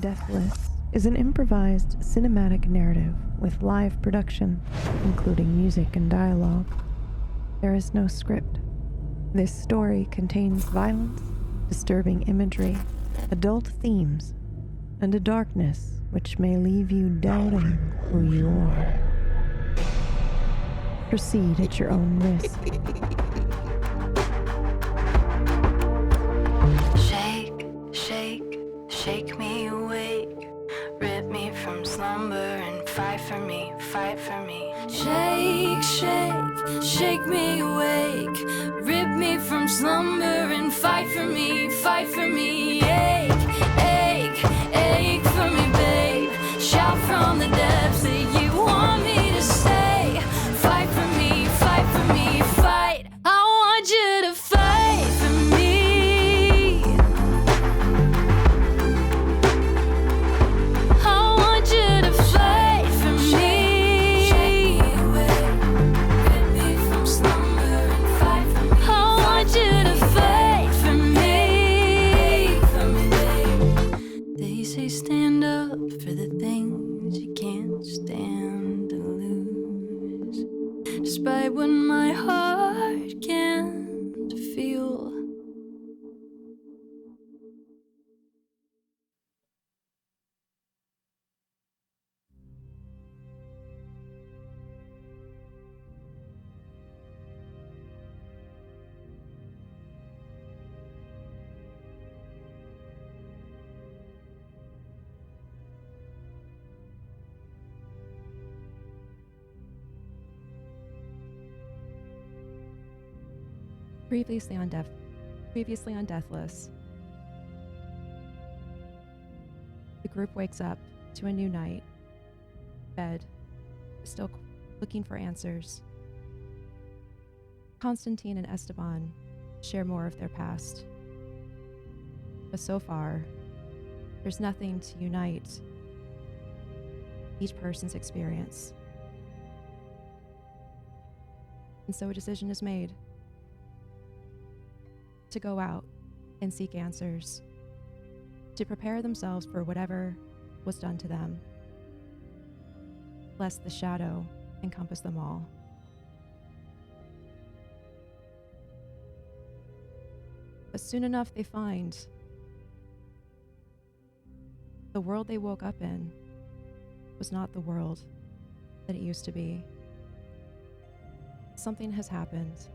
Deathless is an improvised cinematic narrative with live production, including music and dialogue. There is no script. This story contains violence, disturbing imagery, adult themes, and a darkness which may leave you doubting who you are. Proceed at your own risk. Shake, shake, shake me awake. Rip me from slumber and fight for me, fight for me. Shake, shake, shake me awake. Rip me from slumber and fight for me, fight for me. Ache, ache, ache for me, babe. Shout from the depths that you want me to stay. Fight for me, fight for me, fight. I want you to fight for me. I want you to fight for me. Shake me away, rip me from slumber and fight for me. I want you to fight for me. For me, babe. They say stand up for the things you can't stand to lose. Despite what my heart can't feel. Previously on Deathless. The group wakes up to a new night. Bed, still looking for answers. Constantine and Esteban share more of their past. But so far, there's nothing to unite each person's experience. And so a decision is made to go out and seek answers, to prepare themselves for whatever was done to them, lest the shadow encompass them all. But soon enough they find the world they woke up in was not the world that it used to be. Something has happened.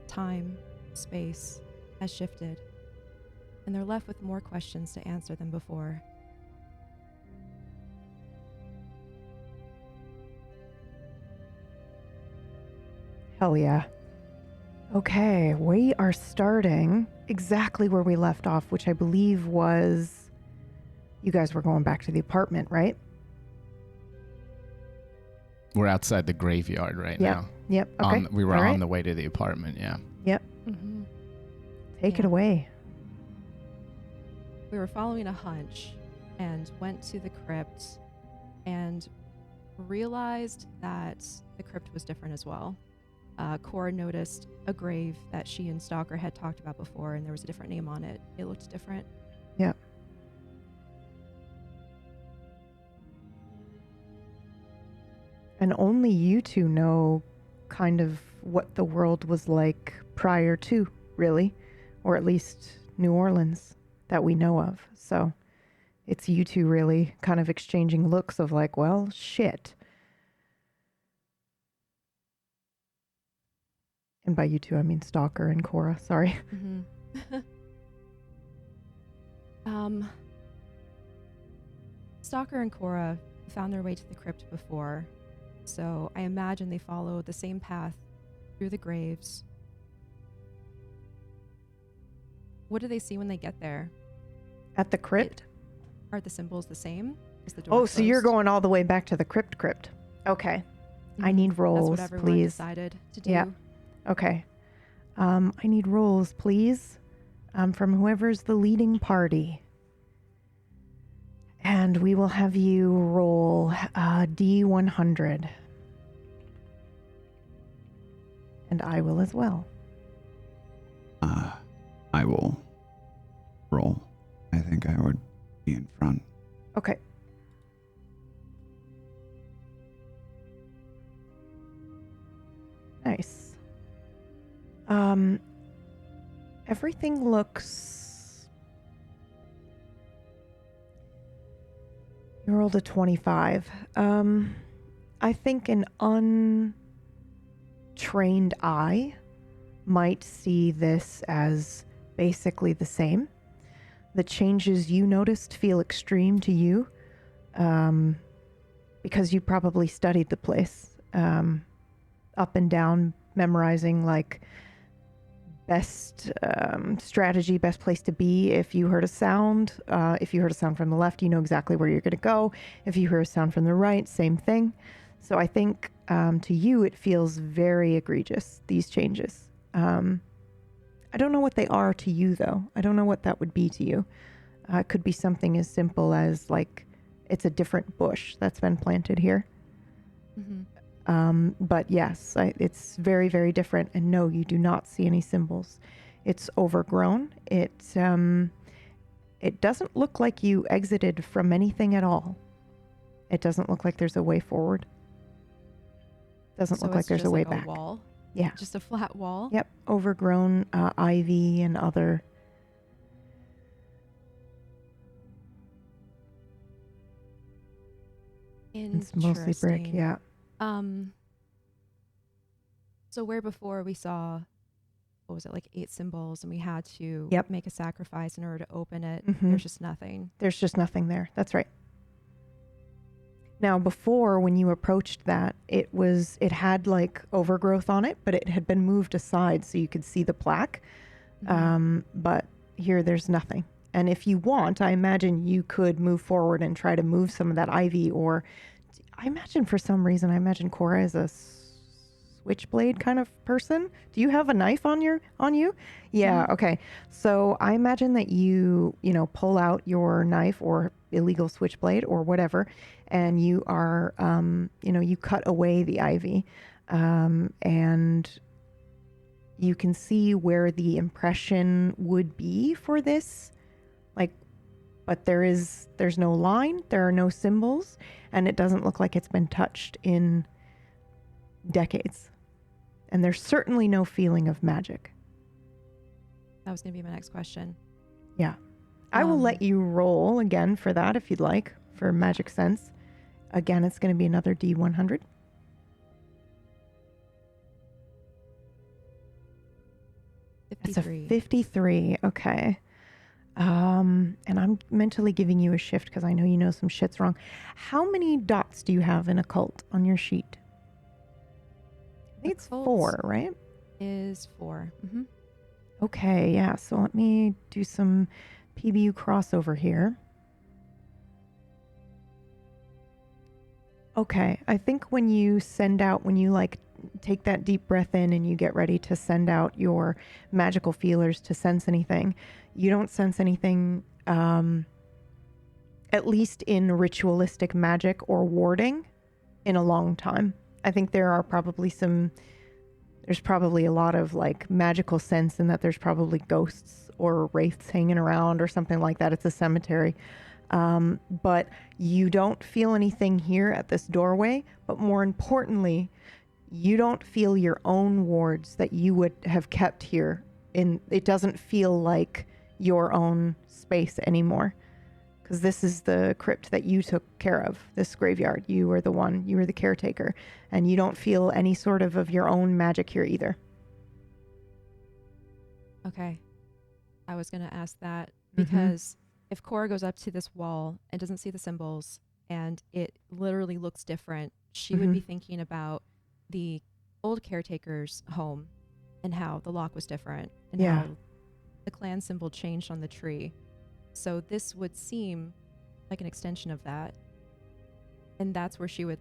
Time, space has shifted, and they're left with more questions to answer than before. Hell yeah. Okay, we are starting exactly where we left off, which I believe was you guys were going back to the apartment, right? We're outside the graveyard right now. Yep. Okay. We were All right. on the way to the apartment, yeah. Yep. Mm-hmm. Take it away. We were following a hunch and went to the crypt and realized that the crypt was different as well. Cora noticed a grave that she and Stalker had talked about before, and there was a different name on it. It looked different. Yep. And only you two know kind of what the world was like prior to, really, or at least New Orleans that we know of. So it's you two really kind of exchanging looks of like, well, shit. And by you two, I mean Stalker and Cora. Sorry. Mm-hmm. Stalker and Cora found their way to the crypt before, so I imagine they followed the same path through the graves. What do they see when they get there? At the crypt? Are the symbols the same? Is the door So you're closed? going all the way back to the crypt. Okay. I Mhm. need rolls, That's what everyone please. decided to do. Yeah. Okay. I need rolls, please, from whoever's the leading party. And we will have you roll D100. And I will as well. I will roll. I think I would be in front. Okay. Nice. Everything looks... You rolled a 25. I think an untrained eye might see this as basically the same. The changes you noticed feel extreme to you, because you probably studied the place, up and down, memorizing like best strategy, best place to be. If you heard a sound, from the left, you know exactly where you're going to go. If you hear a sound from the right, same thing. So I think to you, it feels very egregious, these changes. I don't know what they are to you, though. I don't know what that would be to you. It could be something as simple as like it's a different bush that's been planted here. Mm-hmm. But yes, it's very, very different. And no, you do not see any symbols. It's overgrown. It doesn't look like you exited from anything at all. It doesn't look like there's a way forward. Doesn't look like there's a way back. A wall? Yeah. Just a flat wall? Yep. Overgrown ivy and other. It's mostly brick, yeah. So where before we saw, what was it, like 8 symbols, and we had to make a sacrifice in order to open it, there's just nothing. There's just nothing there. That's right. Now, before, when you approached that, it had like overgrowth on it, but it had been moved aside so you could see the plaque. But here, there's nothing. And if you want, I imagine you could move forward and try to move some of that ivy, or I imagine for some reason, Cora is a switchblade kind of person. Do you have a knife on you? Yeah. Okay. So I imagine that you pull out your knife or illegal switchblade or whatever, and you are, you cut away the ivy, and you can see where the impression would be for this, but there's no line, there are no symbols, and it doesn't look like it's been touched in decades. And there's certainly no feeling of magic. That was going to be my next question. Yeah. I will let you roll again for that if you'd like, for magic sense. Again, it's going to be another D100. It's a 53. Okay. And I'm mentally giving you a shift because I know you know some shit's wrong. How many dots do you have in Occult on your sheet? I think it's 4, right? Is 4. Mm-hmm. Okay, yeah. So let me do some PBU crossover here. Okay, I think when you take that deep breath in and you get ready to send out your magical feelers to sense anything, you don't sense anything, at least in ritualistic magic or warding, in a long time. I think there's probably a lot of like magical sense in that there's probably ghosts or wraiths hanging around or something like that. It's a cemetery. But you don't feel anything here at this doorway, but more importantly, you don't feel your own wards that you would have kept here. It doesn't feel like your own space anymore, because this is the crypt that you took care of, this graveyard. You were the caretaker, and you don't feel any sort of your own magic here either. Okay. I was going to ask that because if Cora goes up to this wall and doesn't see the symbols and it literally looks different, she would be thinking about the old caretaker's home and how the lock was different and how the clan symbol changed on the tree. So this would seem like an extension of that. And that's where she would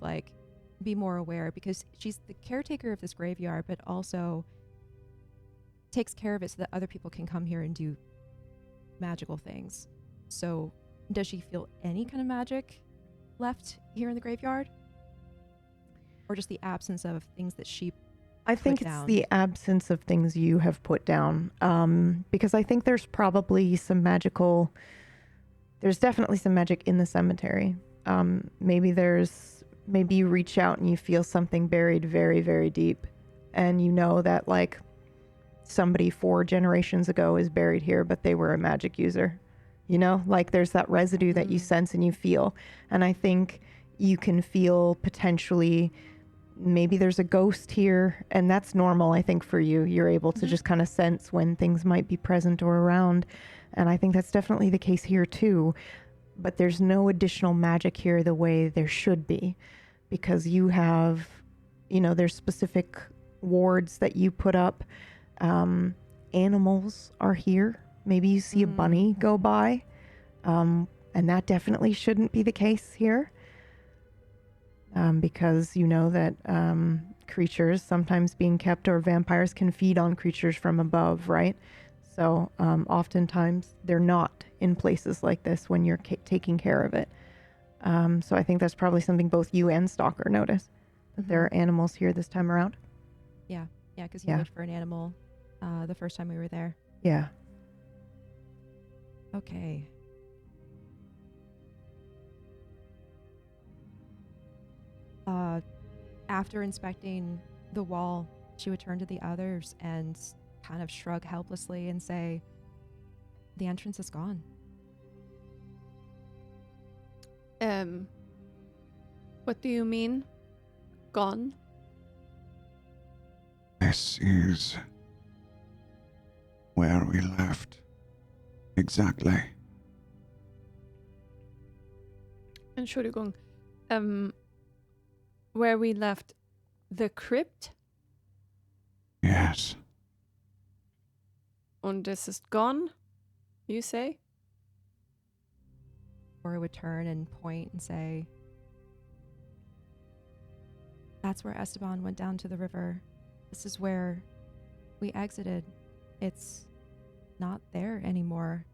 be more aware, because she's the caretaker of this graveyard, but also takes care of it so that other people can come here and do magical things. So does she feel any kind of magic left here in the graveyard? Or just the absence of things that she I think it's the absence of things you have put down, because I think there's probably some magical there's definitely some magic in the cemetery. Maybe you reach out and you feel something buried very, very deep, and you know that like somebody 4 generations ago is buried here, but they were a magic user. You know, like there's that residue that you sense and you feel. And I think you can feel potentially maybe there's a ghost here, and that's normal. I think for you, you're able to just kind of sense when things might be present or around. And I think that's definitely the case here too. But there's no additional magic here the way there should be, because you have, you know, there's specific wards that you put up. Animals are here. Maybe you see a bunny go by, and that definitely shouldn't be the case here, because you know that creatures sometimes being kept, or vampires can feed on creatures from above, right? So oftentimes they're not in places like this when you're taking care of it. So I think that's probably something both you and Stalker notice, that there are animals here this time around. Yeah, because you looked for an animal the first time we were there. Yeah. Okay. After inspecting the wall, she would turn to the others and kind of shrug helplessly and say, "The entrance is gone." What do you mean? Gone? This is where we left. Exactly. Entschuldigung. Where we left the crypt? Yes. Und this is gone, you say? Cora would turn and point and say, "That's where Esteban went down to the river. This is where we exited. It's not there anymore."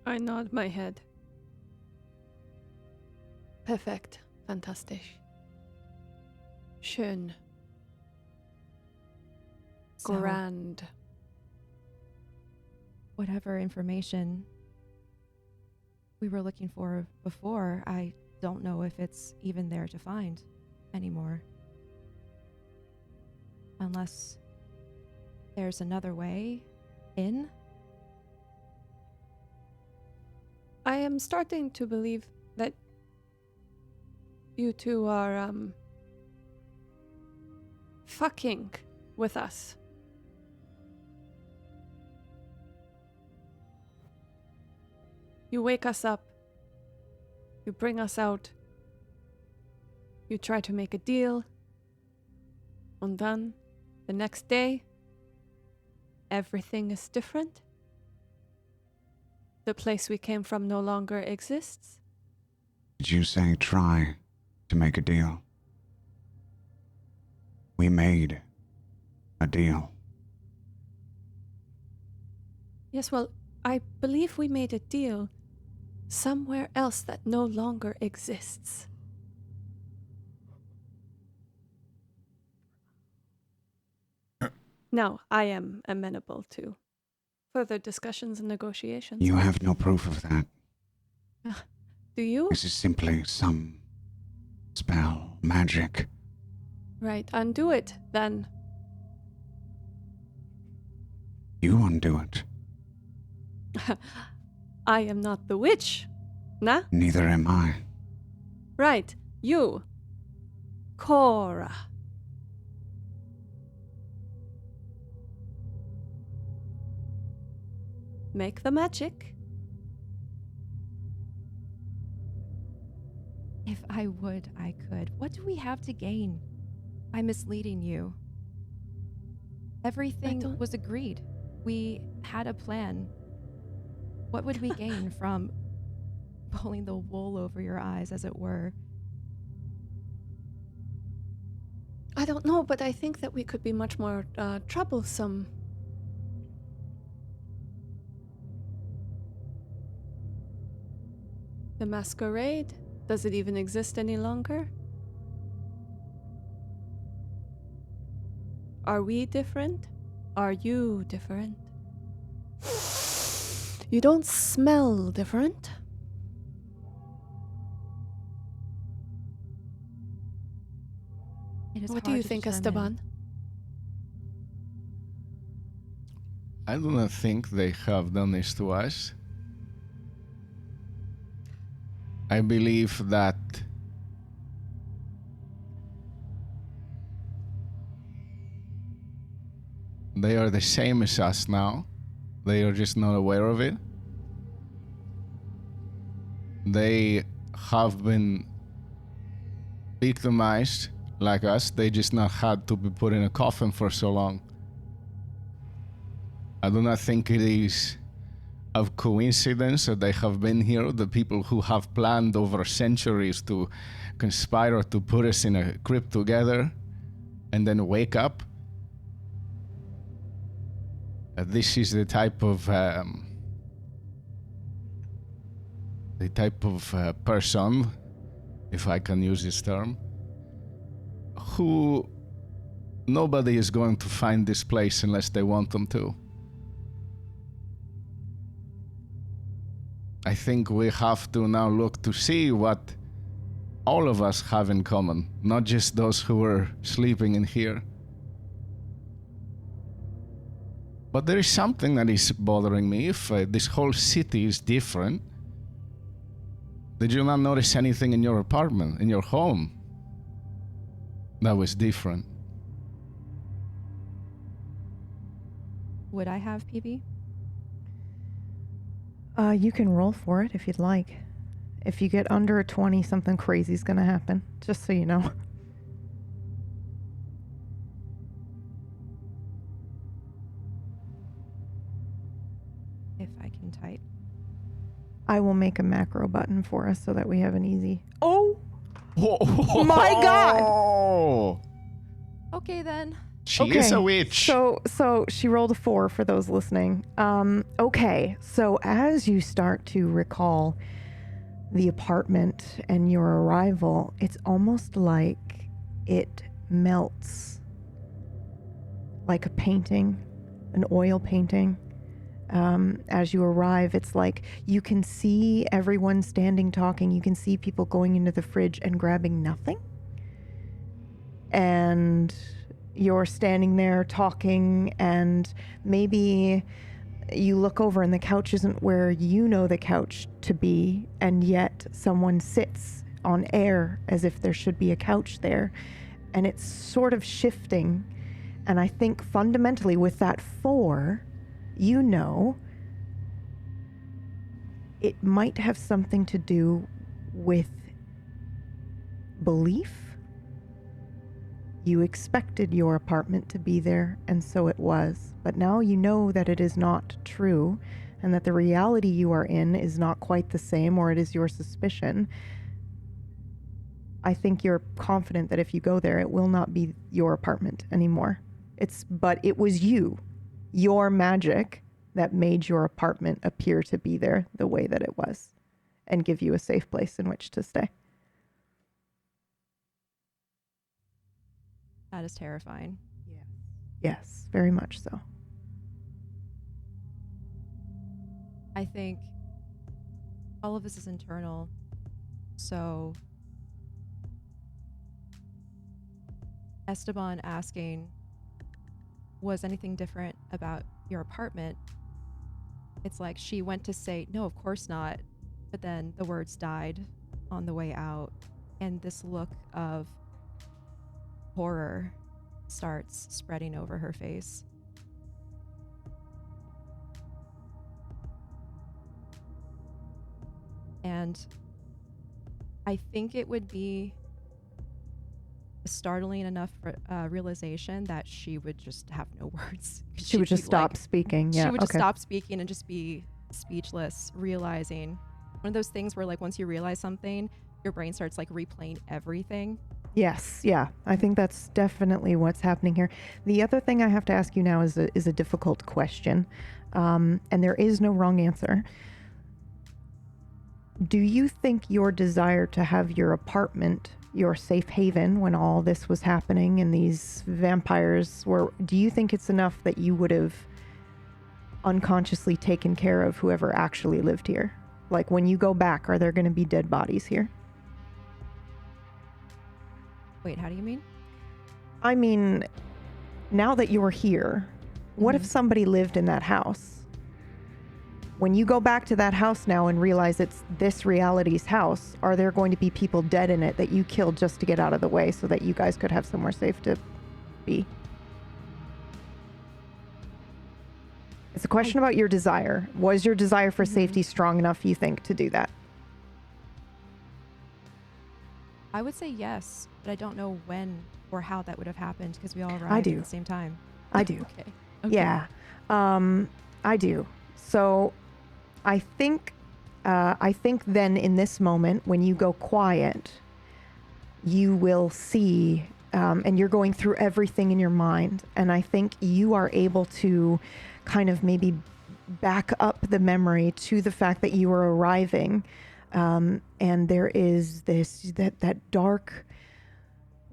I nod my head. Perfekt. Fantastisch. Schön. So, Grand. whatever information we were looking for before, I don't know if it's even there to find anymore. Unless there's another way in. I am starting to believe that you two are, fucking with us. You wake us up. You bring us out. You try to make a deal. And then, the next day, everything is different. The place we came from no longer exists. Did you say try to make a deal? We made a deal. Yes, well, I believe we made a deal somewhere else that no longer exists. Now, I am amenable to further discussions and negotiations. You have no proof of that. Do you? This is simply some spell, magic. Right, undo it, then. You undo it. I am not the witch, nah? Neither am I. Right, you. Cora. Make the magic. If I would, I could. What do we have to gain by misleading you? Everything was agreed. We had a plan. What would we gain from pulling the wool over your eyes, as it were? I don't know, but I think that we could be much more troublesome. The Masquerade? Does it even exist any longer? Are we different? Are you different? You don't smell different. It is What do hard you to think, determine. Esteban? I do not think they have done this to us. I believe that they are the same as us now. They are just not aware of it. They have been victimized like us. They just not had to be put in a coffin for so long. I do not think it is of coincidence that they have been here, the people who have planned over centuries to conspire to put us in a crypt together and then wake up. This is the type of person, if I can use this term, who nobody is going to find this place unless they want them to. I think we have to now look to see what all of us have in common, not just those who were sleeping in here. But there is something that is bothering me. If this whole city is different, did you not notice anything in your apartment, in your home, that was different? Would I have PB? You can roll for it if you'd like. If you get under a 20, something crazy is going to happen, just so you know. If I can type. I will make a macro button for us so that we have an easy... Oh! Whoa. My God! Okay then. She is a witch. So she rolled a 4 for those listening. Okay, so as you start to recall the apartment and your arrival, it's almost like it melts. Like a painting, an oil painting. As you arrive, it's like you can see everyone standing talking. You can see people going into the fridge and grabbing nothing. And you're standing there talking, and maybe you look over and the couch isn't where you know the couch to be, and yet someone sits on air as if there should be a couch there. And it's sort of shifting. And I think fundamentally with that 4, you know, it might have something to do with belief. You expected your apartment to be there, and so it was. But now you know that it is not true, and that the reality you are in is not quite the same, or it is your suspicion. I think you're confident that if you go there, it will not be your apartment anymore. But it was you, your magic, that made your apartment appear to be there the way that it was, and give you a safe place in which to stay. That is terrifying. Yes, very much so. I think all of this is internal. So Esteban asking, was anything different about your apartment? It's like she went to say, no, of course not. But then the words died on the way out. And this look of horror starts spreading over her face. And I think it would be a startling enough realization that she would just have no words. She would just stop speaking. Yeah, she would just stop speaking and just be speechless, realizing one of those things where, like, once you realize something, your brain starts like replaying everything. Yes, yeah. I think that's definitely what's happening here. The other thing I have to ask you now is a difficult question, and there is no wrong answer. Do you think your desire to have your apartment your safe haven when all this was happening and these vampires were, do you think it's enough that you would have unconsciously taken care of whoever actually lived here? Like, when you go back, are there going to be dead bodies here? Wait, how do you mean? I mean, now that you're here, what if somebody lived in that house? When you go back to that house now and realize it's this reality's house, are there going to be people dead in it that you killed just to get out of the way so that you guys could have somewhere safe to be? It's a question about your desire. Was your desire for safety strong enough, you think, to do that? I would say yes, but I don't know when or how that would have happened because we all arrived I at do. the same time. I do. Okay. Yeah. I do. So I think then in this moment, when you go quiet, you will see, and you're going through everything in your mind. And I think you are able to kind of maybe back up the memory to the fact that you were arriving. And there is that dark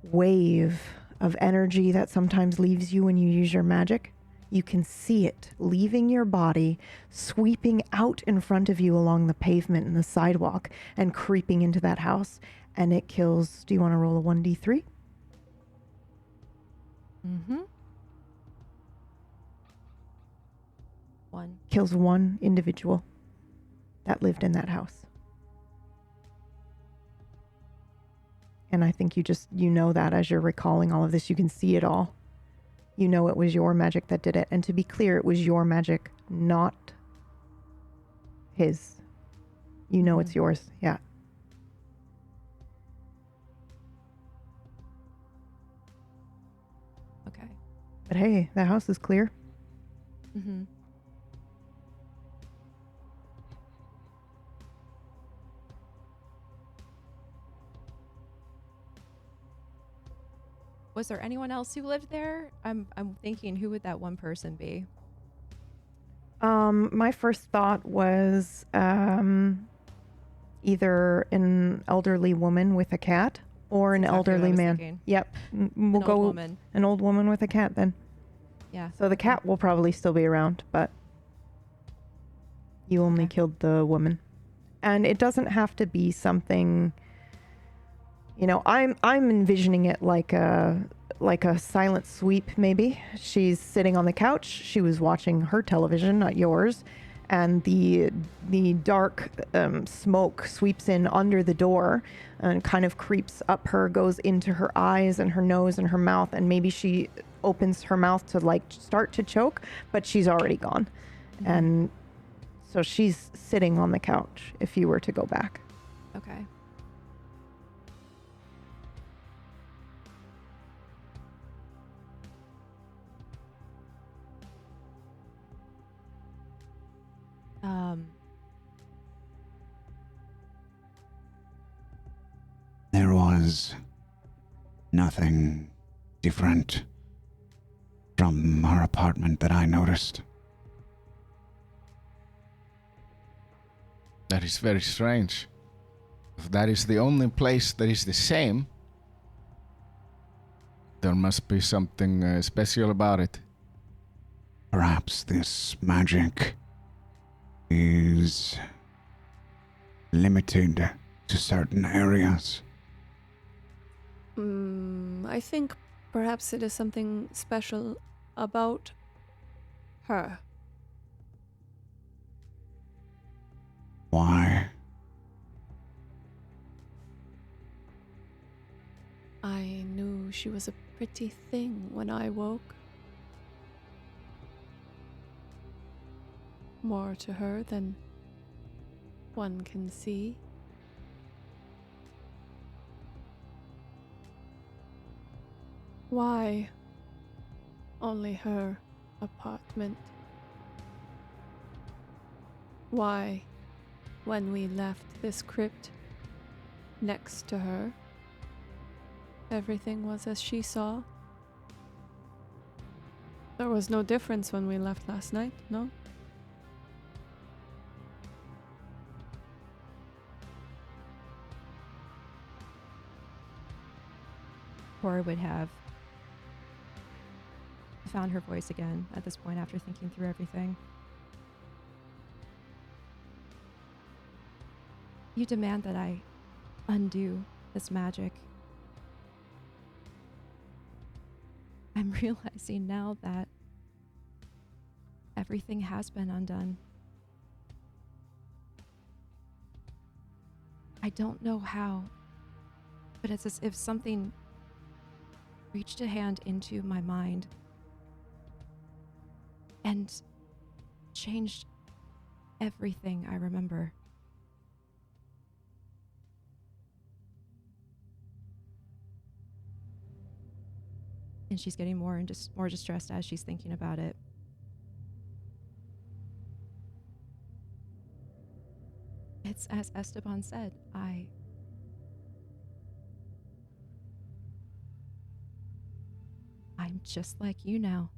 wave of energy that sometimes leaves you when you use your magic. You can see it leaving your body, sweeping out in front of you along the pavement and the sidewalk and creeping into that house. And it kills, do you want to roll a 1d3? Mm-hmm. 1. Kills one individual that lived in that house. And I think you know that as you're recalling all of this, you can see it all. You know it was your magic that did it. And to be clear, it was your magic, not his. You know it's yours. Yeah. Okay. But hey, the house is clear. Mm-hmm. Was there anyone else who lived there? I'm thinking, who would that one person be? My first thought was either an elderly woman with a cat or an That's exactly what I elderly was man. thinking. Yep. We'll An go old woman. an old woman with a cat then. Yeah. So the cat will probably still be around, but you only Okay. killed the woman. And it doesn't have to be something, I'm envisioning it like a silent sweep maybe. She's sitting on the couch, she was watching her television, not yours, and the dark smoke sweeps in under the door and kind of creeps up her, goes into her eyes and her nose and her mouth, and maybe she opens her mouth to start to choke, but she's already gone. Mm-hmm. And so she's sitting on the couch if you were to go back. Okay. There was nothing different from her apartment that I noticed. That is very strange. If that is the only place that is the same, there must be something special about it. Perhaps this magic is limited to certain areas. I think perhaps it is something special about her. Why? I knew she was a pretty thing when I woke. More to her than one can see. Why only her apartment? Why, when we left this crypt next to her, everything was as she saw? There was no difference when we left last night, no? Cora would have found her voice again at this point after thinking through everything. You demand that I undo this magic. I'm realizing now that everything has been undone. I don't know how, but it's as if something reached a hand into my mind and changed everything I remember. And she's getting more distressed as she's thinking about it. It's as Esteban said, I'm just like you now.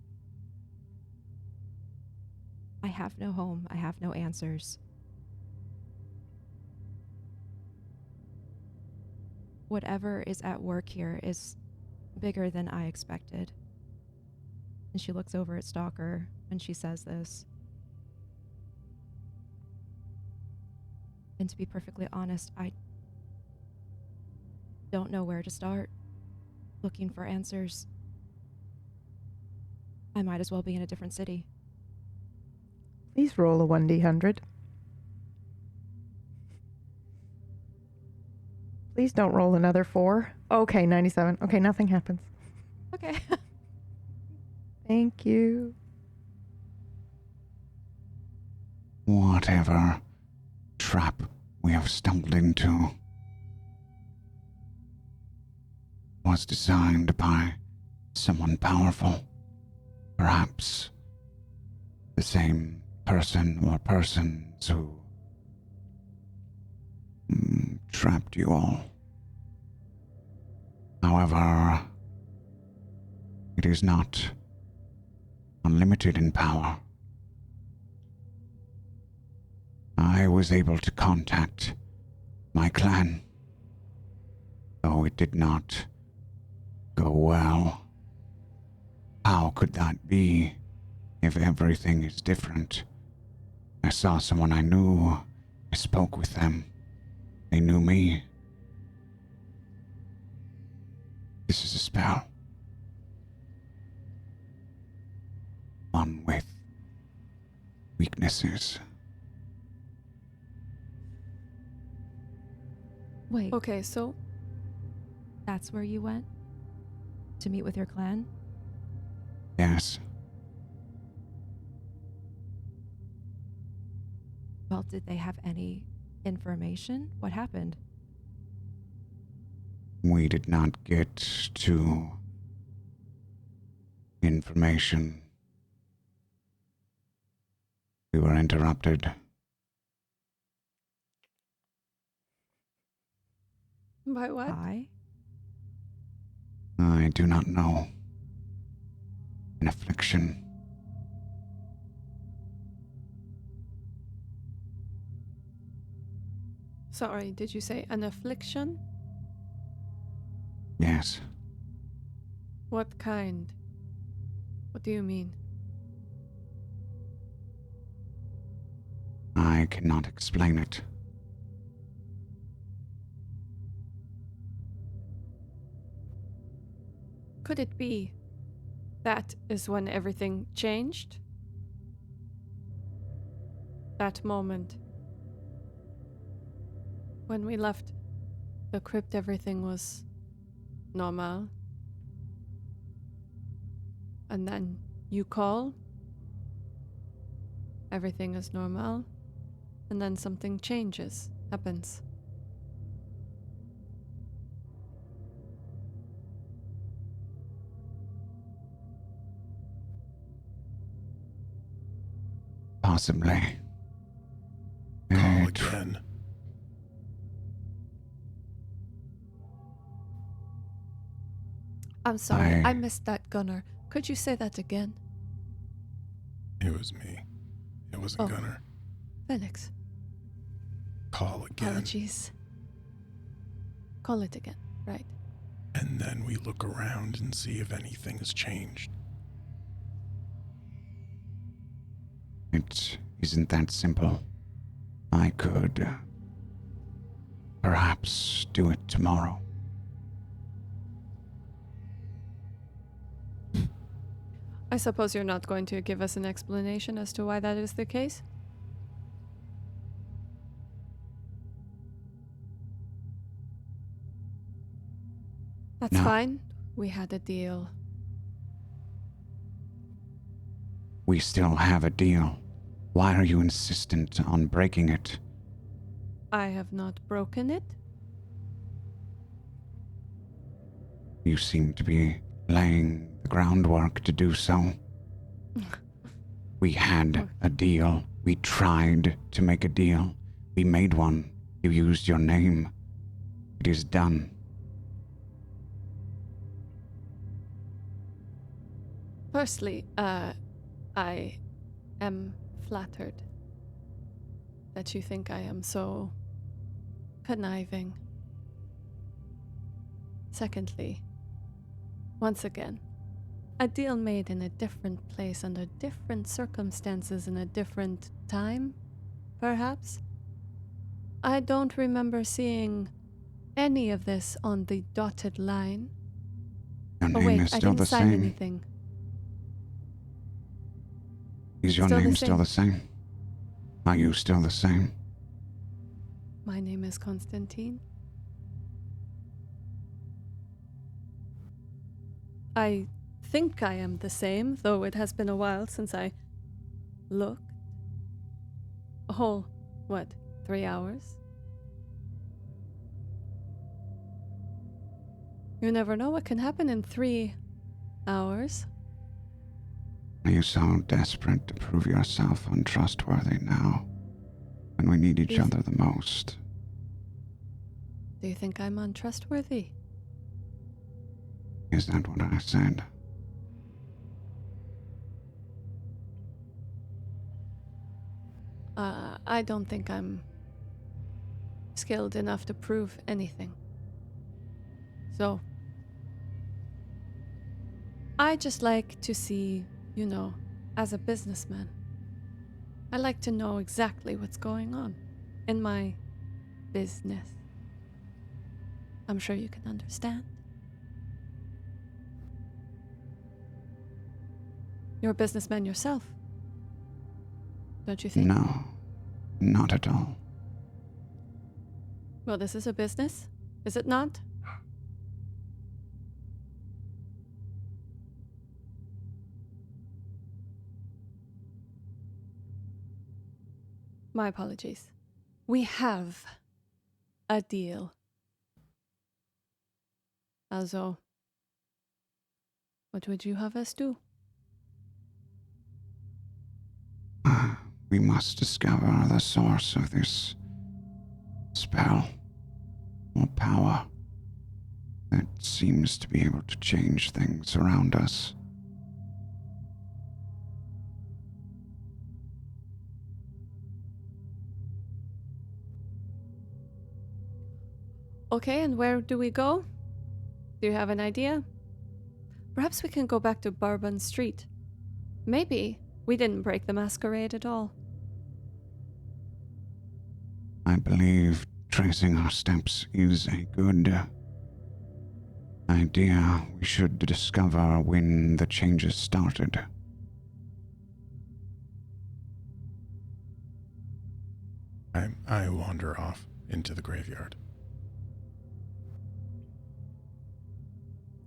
I have no home. I have no answers. Whatever is at work here is bigger than I expected. And she looks over at Stalker and she says this. And to be perfectly honest, I don't know where to start looking for answers. I might as well be in a different city. Please roll a 1d100. Please don't roll another 4. Okay, 97. Okay, nothing happens. Okay. Thank you. Whatever trap we have stumbled into was designed by someone powerful. Perhaps the same person or persons who trapped you all. However, it is not unlimited in power. I was able to contact my clan, though it did not go well. How could that be if everything is different? I saw someone I knew. I spoke with them. They knew me. This is a spell. One with weaknesses. Wait, Okay, so that's where you went? To meet with your clan? Yes, Well, did they have any information? What happened? we did not get to information. We were interrupted. by what? I do not know. An affliction. Sorry, did you say an affliction? Yes. What kind? What do you mean? I cannot explain it. Could it be that is when everything changed? That moment. When we left the crypt, everything was normal. And then you call. Everything is normal. And then something changes, happens. Possibly. Call again. I'm sorry, I I- missed that, Gunnar. Could you say that again? It was me. It wasn't Oh. Gunnar. Felix, Call again. apologies. Call it again, right? And then we look around and see if anything has changed. It isn't that simple. I could perhaps do it tomorrow. I suppose you're not going to give us an explanation as to why that is the case? That's No. fine. We had a deal. We still have a deal. Why are you insistent on breaking it? I have not broken it. You seem to be laying the groundwork to do so. We had a deal. We tried to make a deal. We made one. You used your name. It is done. Firstly, I am flattered that you think I am so conniving. Secondly, once again, a deal made in a different place under different circumstances in a different time, perhaps? I don't remember seeing any of this on the dotted line. Your Oh name wait, is I still didn't the sign same. anything. Is your Still the name still same. the same? Are you still the same? My name is Constantine. I think I am the same, though it has been a while since I looked. A whole, 3 hours? You never know what can happen in 3 hours. Are you so desperate to prove yourself untrustworthy now, when we need each Is- other the most? Do you think I'm untrustworthy? Is that what I said? I don't think I'm skilled enough to prove anything. So, I just like to see, as a businessman, I like to know exactly what's going on in my business. I'm sure you can understand. You're a businessman yourself, don't you think? No, not at all. Well, this is a business, is it not? My apologies. We have a deal. Also, what would you have us do? We must discover the source of this spell or power that seems to be able to change things around us. Okay, and where do we go? Do you have an idea? Perhaps we can go back to Bourbon Street. Maybe we didn't break the Masquerade at all. I believe tracing our steps is a good idea. We should discover when the changes started. I wander off into the graveyard.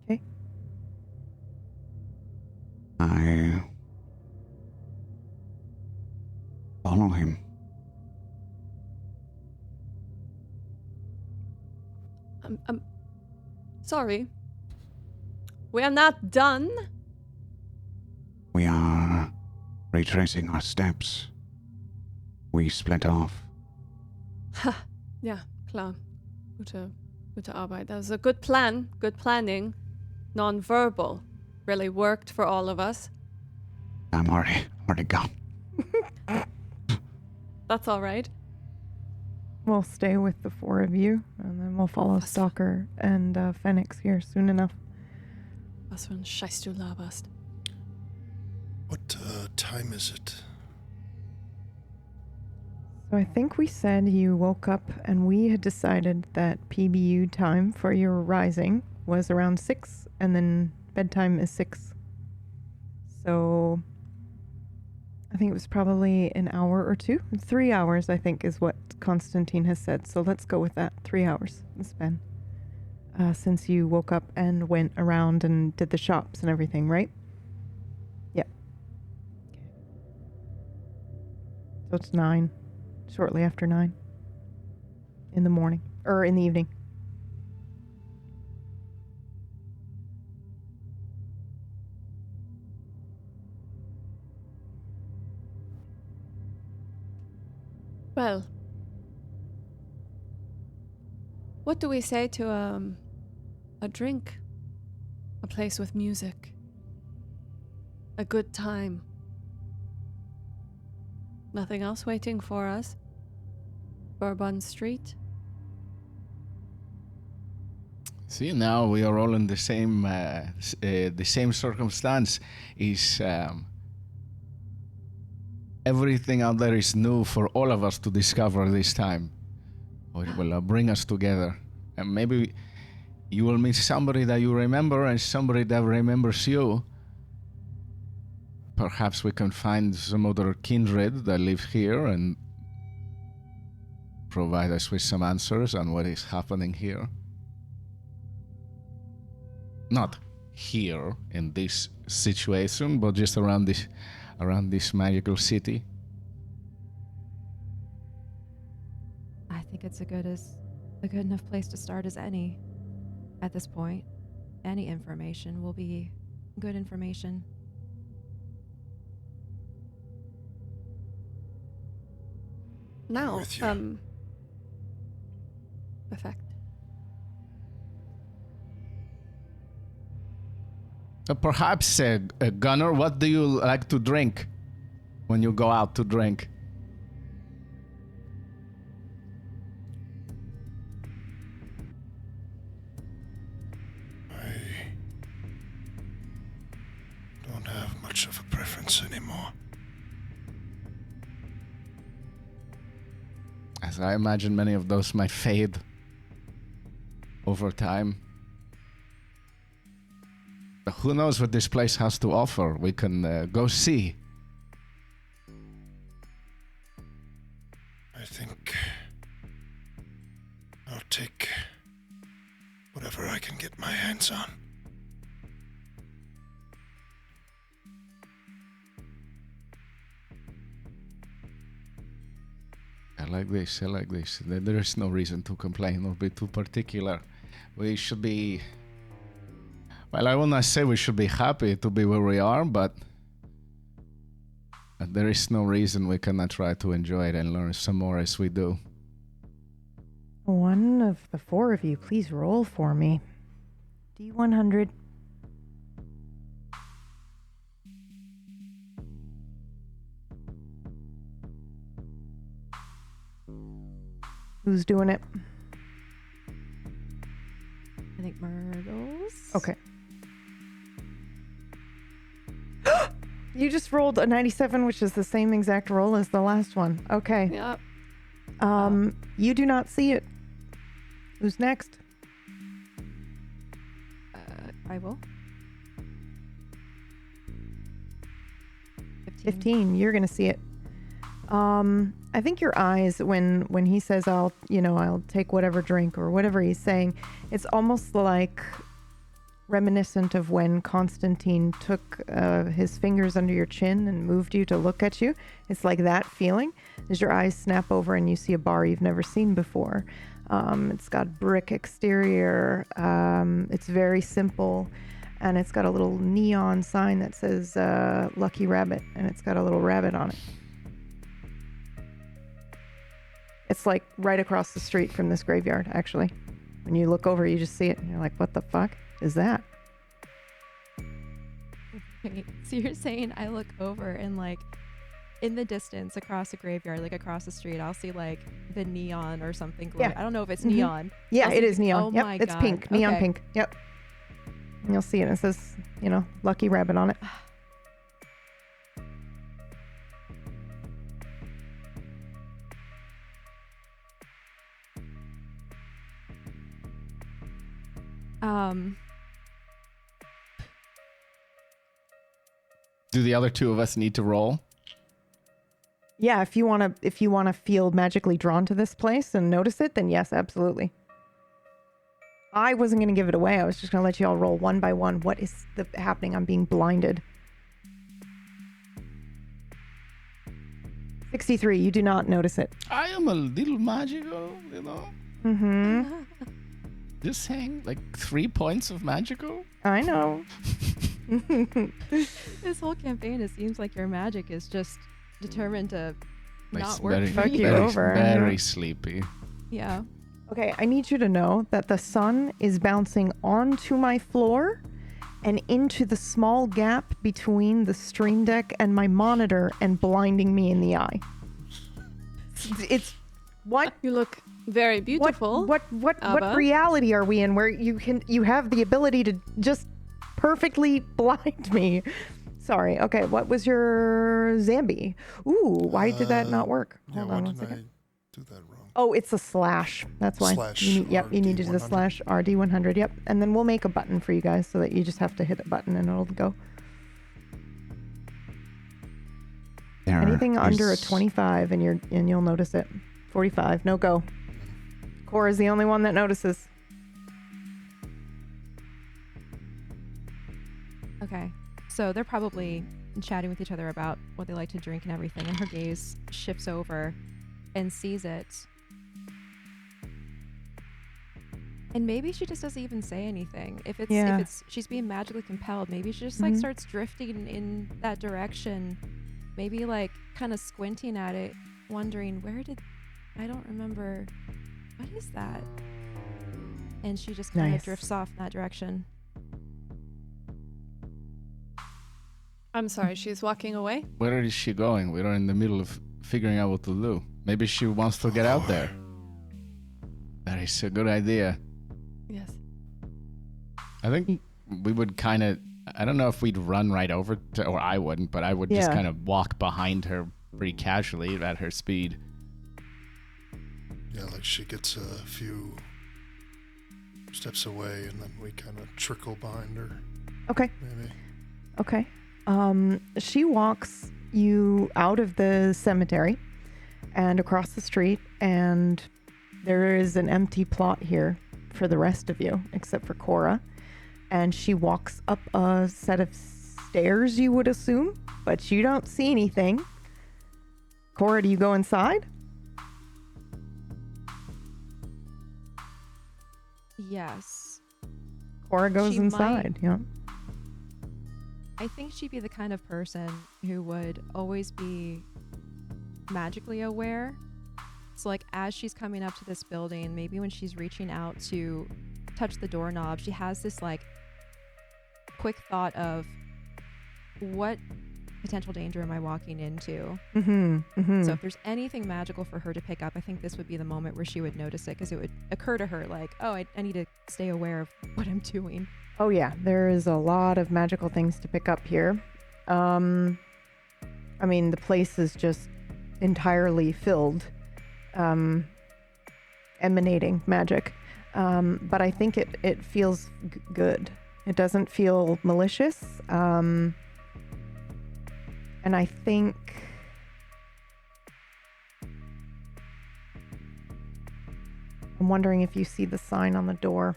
Okay. I follow him. I'm sorry. We are not done. We are retracing our steps. We split off. Ja, klar. Gute Arbeit. That was a good plan. Good planning. Non-verbal. Really worked for all of us. I'm already gone. That's all right. We'll stay with the four of you, and then we'll follow Was- Stalker and Phoenix here soon enough. Was für ein Scheiß du laberst. What time is it? So I think we said you woke up, and we had decided that PBU time for your rising was around 6, and then bedtime is 6. So I think it was probably an hour or 2. 3 hours, I think, is what Constantine has said. So let's go with that. 3 hours it's been. Since you woke up and went around and did the shops and everything, right? Yeah. Okay. So it's 9. Shortly after 9. In the morning. Or in the evening. Well, what do we say to a drink? A place with music. A good time. Nothing else waiting for us? Bourbon Street? See, now we are all in the same circumstance. Is everything out there is new for all of us to discover this time. It will bring us together, and maybe you will meet somebody that you remember and somebody that remembers you. Perhaps we can find some other kindred that live here and provide us with some answers on what is happening here. Not here in this situation, but just around this magical city. I think it's a good enough place to start as any. At this point, any information will be good information. Now, with you. Perfect. Perhaps, Gunnar, what do you like to drink when you go out to drink? I don't have much of a preference anymore. As I imagine many of those might fade over time. But who knows what this place has to offer? We can go see. I think I'll take whatever I can get my hands on. I like this. There is no reason to complain or be too particular. We should be... Well, I will not say we should be happy to be where we are, but there is no reason we cannot try to enjoy it and learn some more as we do. One of the four of you, please roll for me. D100. Who's doing it? I think Myrtle's. Okay. You just rolled a 97, which is the same exact roll as the last one. Okay. Yep. You do not see it. Who's next? I will. 15. You're gonna see it. I think your eyes, when he says I'll take whatever drink or whatever he's saying, it's almost like reminiscent of when Constantine took his fingers under your chin and moved you to look at you. It's like that feeling as your eyes snap over and you see a bar you've never seen before. It's got brick exterior. It's very simple, and it's got a little neon sign that says Lucky Rabbit, and it's got a little rabbit on it. It's like right across the street from this graveyard, actually. When you look over, you just see it, and you're like, what the fuck is that? Wait, so you're saying I look over and like in the distance across the graveyard, like across the street, I'll see like the neon or something glowing. Yeah. I don't know if it's Mhm. neon. Yeah, I'll it see- is neon. Oh Yep, my it's God. pink. Neon Okay. pink. Yep. And you'll see it. It says, Lucky Rabbit on it. Do the other two of us need to roll? Yeah, if you want to feel magically drawn to this place and notice it, then yes, absolutely. I wasn't going to give it away. I was just going to let you all roll one by one. What is happening? I'm being blinded. 63. You do not notice it. I am a little magical, Mm-hmm. Just saying, like 3 points of magical? I know. This whole campaign, it seems like your magic is just determined to not Like, work very, for Fuck you. you very, over, very yeah. sleepy. Yeah. Okay, I need you to know that the sun is bouncing onto my floor and into the small gap between the stream deck and my monitor and blinding me in the eye. It's what You look very beautiful. What Abba. reality are we in where you have the ability to just perfectly blind me? Sorry. Okay, what was your Zambi? Ooh, why did that not work? Hold why on one did I second. do that wrong? Oh, it's a slash. That's why. Slash You need to do the RD100. slash RD100. Yep. And then we'll make a button for you guys so that you just have to hit a button and it'll go. There Anything under a is- 25 and you'll notice it. 45. No go. Cora's the only one that notices. Okay. So they're probably chatting with each other about what they like to drink and everything, and her gaze shifts over and sees it. And maybe she just doesn't even say anything. If it's she's being magically compelled, maybe she just like Mhm. starts drifting in that direction. Maybe like kind of squinting at it, wondering I don't remember, what is that? And she just kind of Nice. drifts off in that direction. I'm sorry, she's walking away. Where is she going? We're in the middle of figuring out what to do. Maybe she wants to get out there. That is a good idea. Yes. I think we would kind of, I don't know if we'd run right over to, or I wouldn't, but I would just Yeah. kind of walk behind her pretty casually at her speed. Yeah, like she gets a few steps away and then we kind of trickle behind her, Okay. maybe. Okay. She walks you out of the cemetery and across the street, and there is an empty plot here for the rest of you, except for Cora. And she walks up a set of stairs, you would assume, but you don't see anything. Cora, do you go inside? Yes. Cora goes She might. inside. Yeah. I think she'd be the kind of person who would always be magically aware. So like as she's coming up to this building, maybe when she's reaching out to touch the doorknob, she has this like quick thought of, what potential danger am I walking into? Mm-hmm. Mm-hmm. So if there's anything magical for her to pick up, I think this would be the moment where she would notice it, because it would occur to her like, oh, I need to stay aware of what I'm doing. Oh yeah, there is a lot of magical things to pick up here. I mean, the place is just entirely filled, emanating magic. But I think it feels good. It doesn't feel malicious. And I think I'm wondering if you see the sign on the door.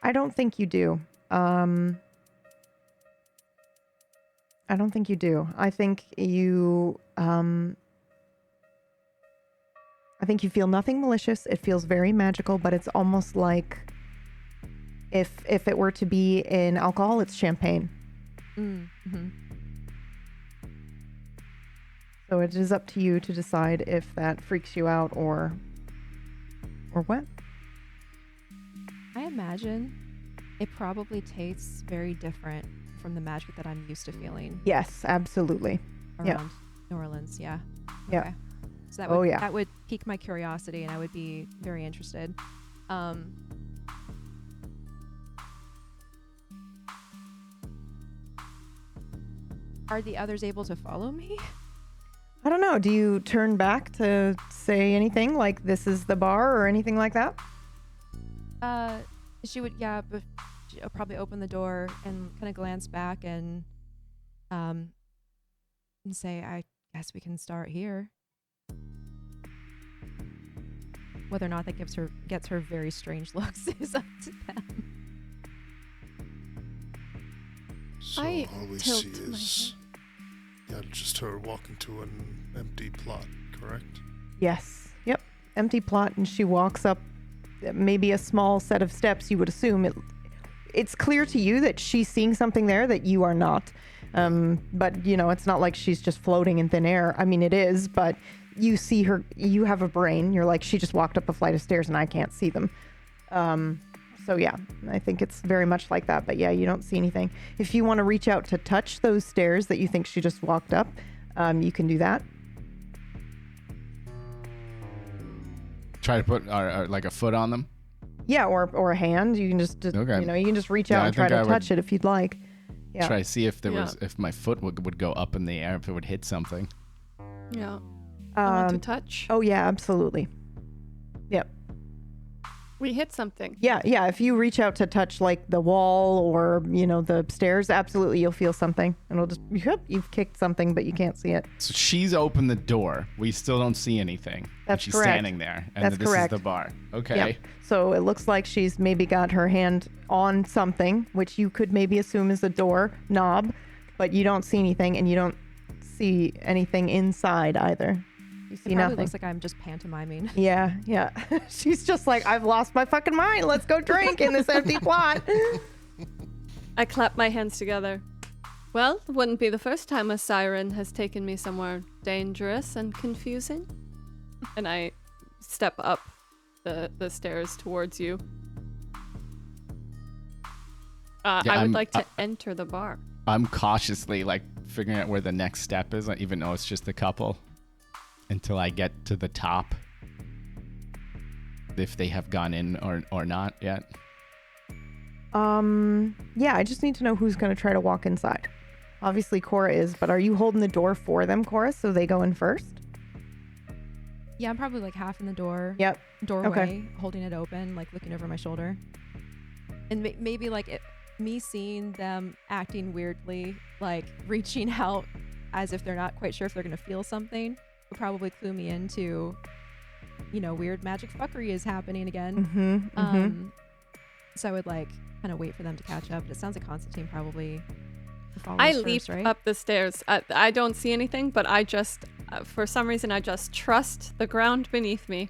I don't think you do. I don't think you do. I think you feel nothing malicious. It feels very magical, but it's almost like if it were to be in alcohol, it's champagne. Mm-hmm. So it is up to you to decide if that freaks you out or what. I imagine it probably tastes very different from the magic that I'm used to feeling Yes, absolutely. around. Yeah. New Orleans, yeah. Yeah. Okay. So that Oh, would, yeah. that would pique my curiosity, and I would be very interested. Are the others able to follow me? I don't know. Do you turn back to say anything like this is the bar or anything like that? She would, yeah, but she'll probably open the door and kind of glance back and say, I guess we can start here. Whether or not that gets her very strange looks is up to them. So I all we tilt see my is just her walking to an empty plot, correct? Yes. Yep. Empty plot, and she walks up maybe a small set of steps. You would assume it's clear to you that she's seeing something there that you are not. But it's not like she's just floating in thin air. I mean, it is, but you see her. You have a brain. You're like, she just walked up a flight of stairs, and I can't see them. So yeah, I think it's very much like that. But yeah, you don't see anything. If you want to reach out to touch those stairs that you think she just walked up, you can do that. Try to put like a foot on them. Yeah, or a hand. You can just Okay. you can just reach Yeah, out I and try think to I touch it if you'd like. Yeah. Try to see if there Yeah. was if my foot would go up in the air, if it would hit something. Yeah. I want to Um, touch. oh yeah, absolutely. Yep. We hit something. Yeah. If you reach out to touch like the wall or the stairs, absolutely you'll feel something, and it'll just you've kicked something, but you can't see it. So she's opened the door. We still don't see anything. And That's she's correct. standing there, and That's this correct. is the bar. Okay. Yep. So it looks like she's maybe got her hand on something, which you could maybe assume is a door knob, but you don't see anything, and you don't see anything inside either. You see It probably nothing. looks like I'm just pantomiming. Yeah. She's just like, I've lost my fucking mind. Let's go drink in this empty plot. I clap my hands together. Well, it wouldn't be the first time a siren has taken me somewhere dangerous and confusing. And I step up the stairs towards you. I would like to enter the bar. I'm cautiously like figuring out where the next step is, even though it's just a couple, until I get to the top. If they have gone in or not yet. Yeah, I just need to know who's going to try to walk inside. Obviously Cora is, but are you holding the door for them, Cora, so they go in first? Yeah, I'm probably like half in the doorway, Okay. holding it open, like looking over my shoulder. And maybe like me seeing them acting weirdly, like reaching out as if they're not quite sure if they're going to feel something, would probably clue me into, weird magic fuckery is happening again. So I would like kind of wait for them to catch up. But it sounds like Constantine probably follows I first, leap right? up the stairs. I don't see anything, but I just, for some reason, I just trust the ground beneath me.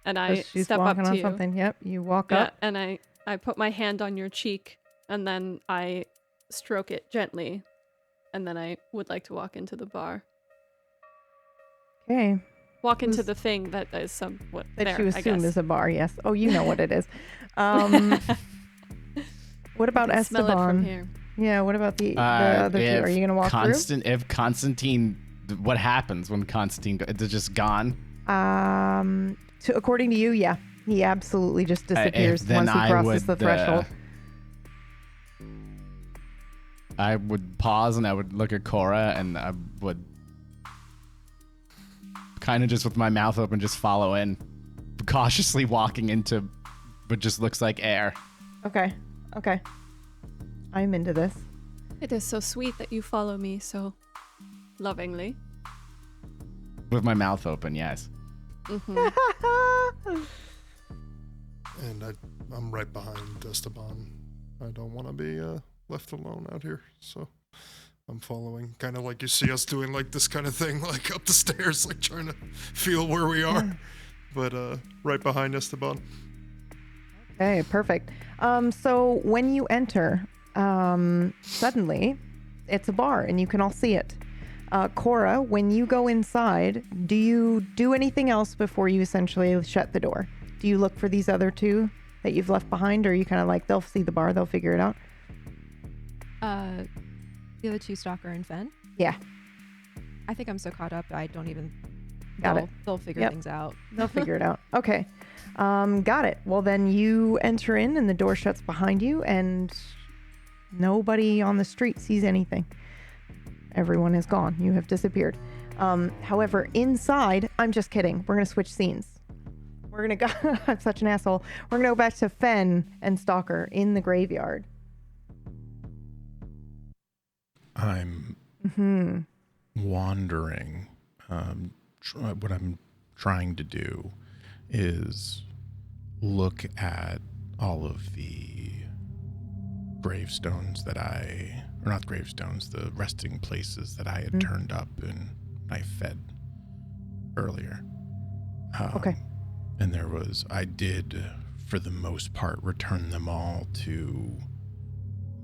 And I She's step up walking to on you. something. Yep, you walk Yeah, up. and I put my hand on your cheek, and then I stroke it gently. And then I would like to walk into the bar. Okay. Walk into the thing that is somewhat That there, you I assume guess. is a bar, yes. Oh, you know what it is. What about I can smell it from Esteban? here. Yeah, what about the other two? Are you going to walk through? If Constantine, what happens when Constantine? It's just gone. According to you, yeah. He absolutely just disappears Then once he I crosses would, the threshold. I would pause and I would look at Cora and I would kind of just with my mouth open just follow in, cautiously walking into what just looks like air. Okay. I'm into this. It is so sweet that you follow me so lovingly. With my mouth open, yes. Mm-hmm. And I'm right behind Esteban. I don't want to be left alone out here, so I'm following. Kind of like you see us doing like this kind of thing, like up the stairs, like trying to feel where we are. But right behind Esteban. Okay, perfect. So when you enter, suddenly it's a bar and you can all see it. Cora, when you go inside, do you do anything else before you essentially shut the door? Do you look for these other two that you've left behind, or are you kind of like, they'll see the bar, they'll figure it out? The other two, Stalker and Fenn. Yeah. I think I'm so caught up, I don't even. Got it. They'll figure Yep. things out. They'll figure it out. Okay. Got it. Well, then you enter in and the door shuts behind you and nobody on the street sees anything. Everyone is gone. You have disappeared. However, inside, I'm just kidding. We're going to switch scenes. We're going to go, I'm such an asshole. We're going to go back to Fenn and Stalker in the graveyard. I'm Hmm. wandering. What I'm trying to do is look at all of the gravestones that or not gravestones, the resting places that I had turned up and I fed earlier. Okay. And I did, for the most part, return them all to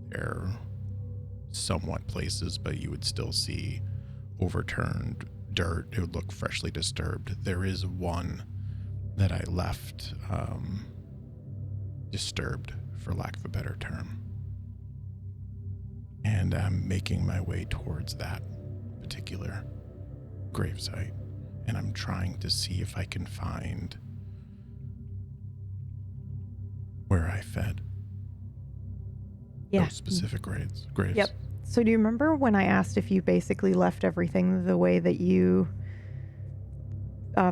their somewhat places, but you would still see overturned dirt. It would look freshly disturbed. There is one that I left disturbed, for lack of a better term. And I'm making my way towards that particular gravesite, and I'm trying to see if I can find where I fed Yeah. those specific graves. Yep. So do you remember when I asked if you basically left everything the way that you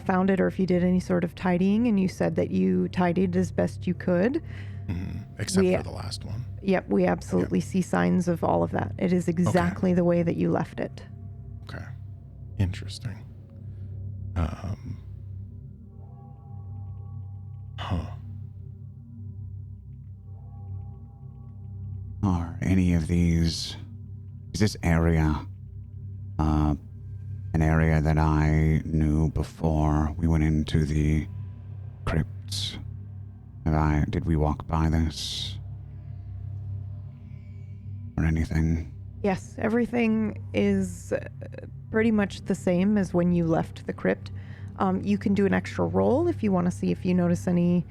found it, or if you did any sort of tidying, and you said that you tidied as best you could? Except for the last one. Yep, we absolutely see signs of all of that. It is exactly the way that you left it. Okay. Interesting. Are any of these... Is this area an area that I knew before we went into the crypts? Did we walk by this? Or anything? Yes, everything is pretty much the same as when you left the crypt. You can do an extra roll if you want to see if you notice any,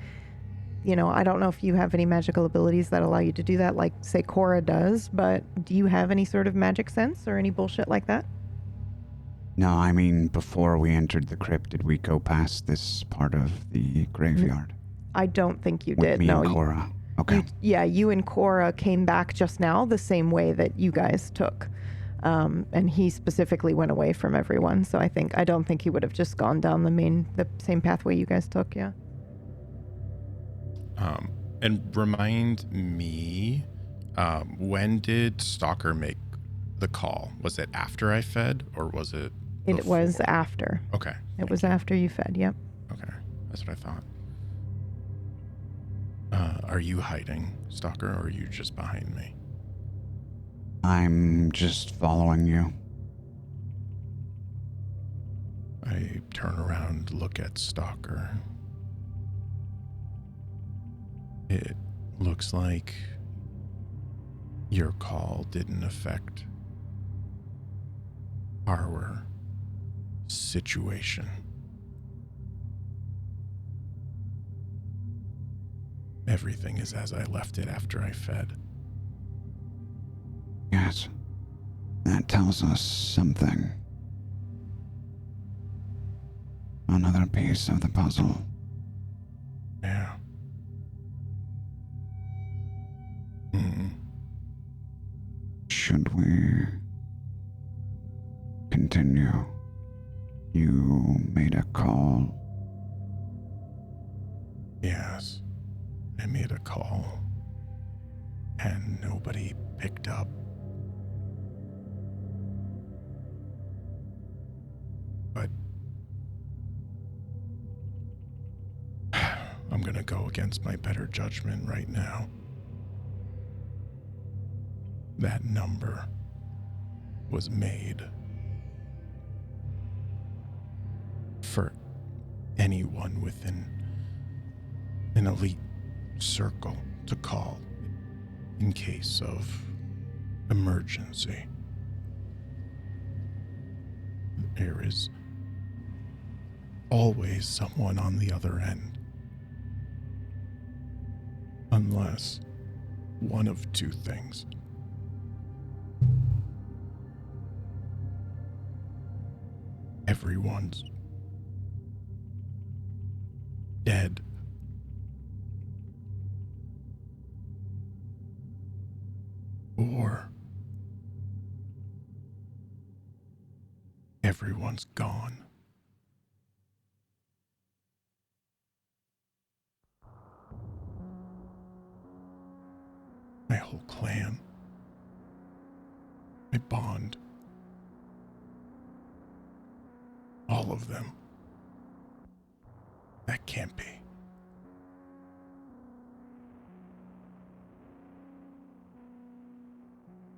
I don't know if you have any magical abilities that allow you to do that, like, say, Cora does, but do you have any sort of magic sense or any bullshit like that? No, I mean, before we entered the crypt, did we go past this part of the graveyard? I don't think you With did. me No, and Cora. Okay. you and Cora came back just now the same way that you guys took. And he specifically went away from everyone, so I don't think he would have just gone down the same pathway you guys took, yeah. And remind me, when did Stalker make the call? Was it after I fed, or was it It was before? after. Okay. It was after you fed, yep. Okay. That's what I thought. Are you hiding, Stalker, or are you just behind me? I'm just following you. I turn around, look at Stalker. It looks like your call didn't affect our situation. Everything is as I left it after I fed. Yes. That tells us something. Another piece of the puzzle. Yeah. Should we continue? You made a call. Yes. I made a call. And nobody picked up. But I'm gonna go against my better judgment right now. That number was made for anyone within an elite circle to call in case of emergency. There is always someone on the other end. Unless one of two things. everyone's dead. Or everyone's gone. My whole clan. My bond. All of them. That can't be.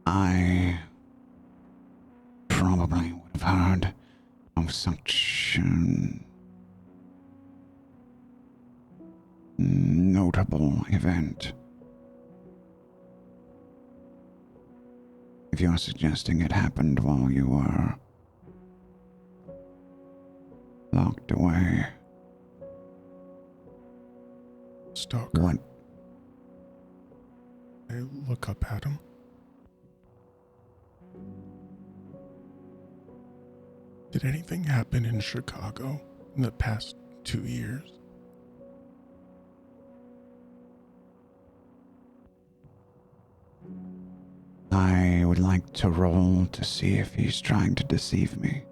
I probably would have heard of such an notable event. If you're suggesting it happened while you were locked away, Stalker. what? I look up at him. Did anything happen in Chicago in the past 2 years? I would like to roll to see if he's trying to deceive me.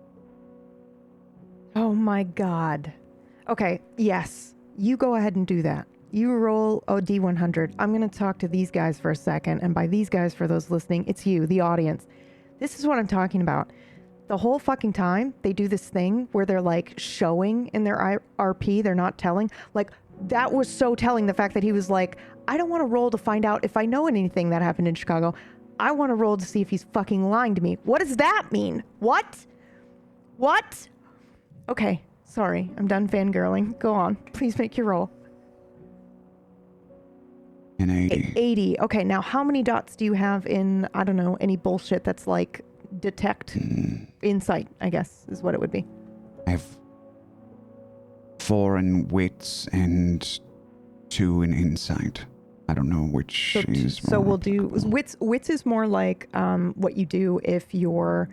Oh my god. Okay, yes. You go ahead and do that. You roll a D100. I'm going to talk to these guys for a second. And by these guys, for those listening, it's you, the audience. This is what I'm talking about. The whole fucking time, they do this thing where they're like showing in their RP, they're not telling. Like, that was so telling, the fact that he was like, I don't want to roll to find out if I know anything that happened in Chicago. I want to roll to see if he's fucking lying to me. What does that mean? What? What? Okay, sorry. I'm done fangirling. Go on. Please make your roll. An 80. 80. Okay, now how many dots do you have in, I don't know, any bullshit that's like detect? Insight, I guess, is what it would be. I have 4 in wits and 2 in insight. I don't know which is more. So we'll do applicable. wits is more like what you do if you're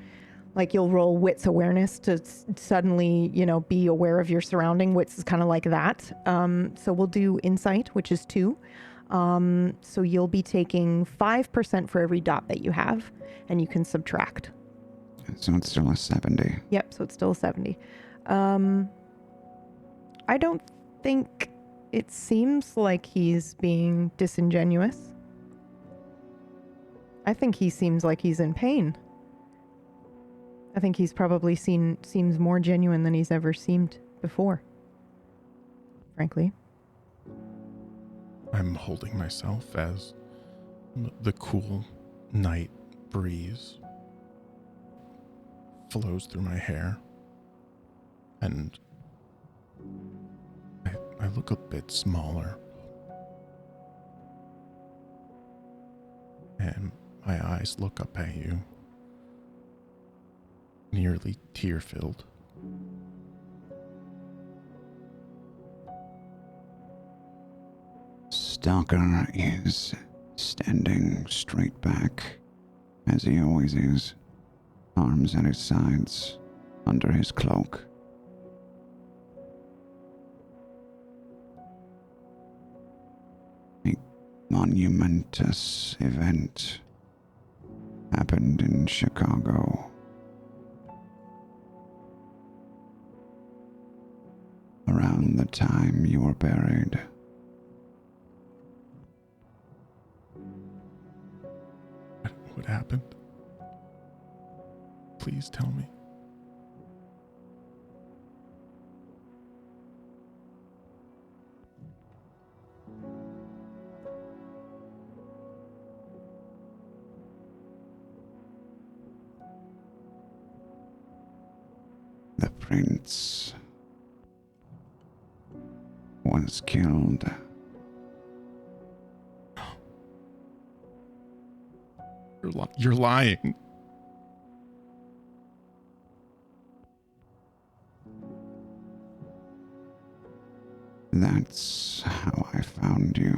like, you'll roll wits awareness to suddenly, be aware of your surrounding. Wits is kind of like that. So we'll do insight, which is 2. So you'll be taking 5% for every dot that you have, and you can subtract. So it's still a 70. Yep, so it's still a 70. I don't think it seems like he's being disingenuous. I think he seems like he's in pain. I think he's probably seems more genuine than he's ever seemed before, frankly. I'm holding myself as the cool night breeze flows through my hair, and I look a bit smaller, and my eyes look up at you, nearly tear-filled. Stalker is standing straight back, as he always is, arms at his sides, under his cloak. A monumentous event happened in Chicago. Around the time you were buried. What happened? Please tell me. The prince was killed. You're lying. That's how I found you.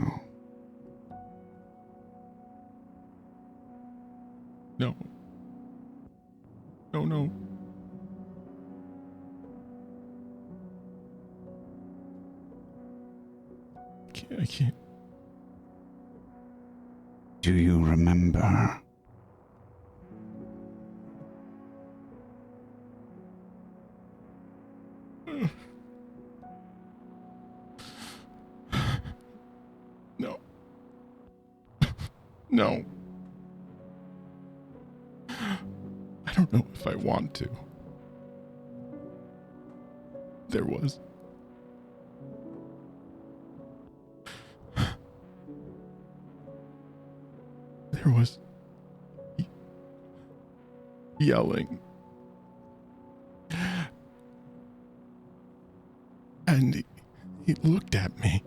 No. No, no. I can't. Do you remember? No. No. I don't know if I want to. There was yelling. And he looked at me.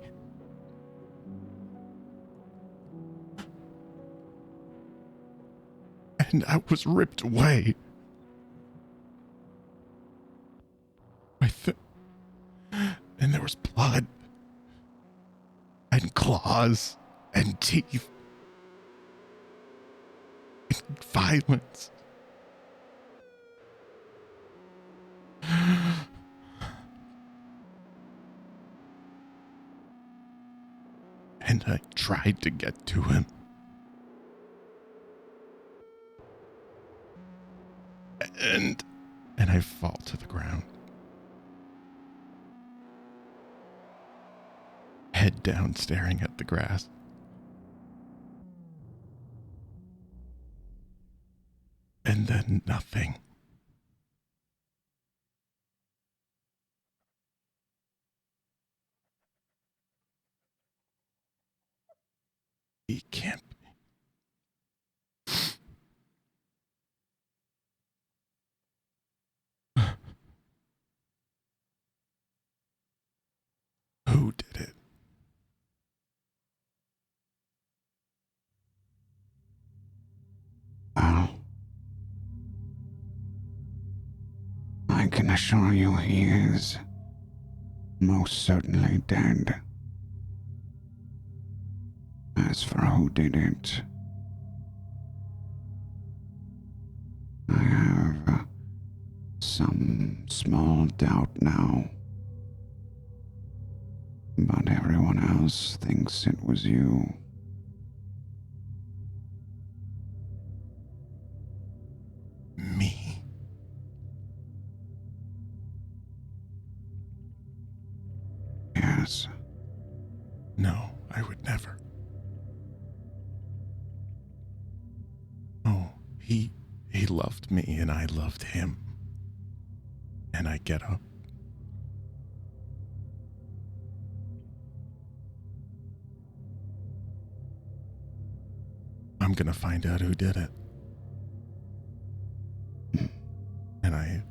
And I was ripped away. And there was blood. And claws. And teeth. And violence. And I tried to get to him. And I fall to the ground. Head down, staring at the grass. And then nothing. He can't be. Who did it? Well, I can assure you he is most certainly dead. As for who did it, I have some small doubt now. But everyone else thinks it was you. Me? Yes. No, I would never. Oh, he loved me and I loved him. And I get up. I'm gonna find out who did it. And I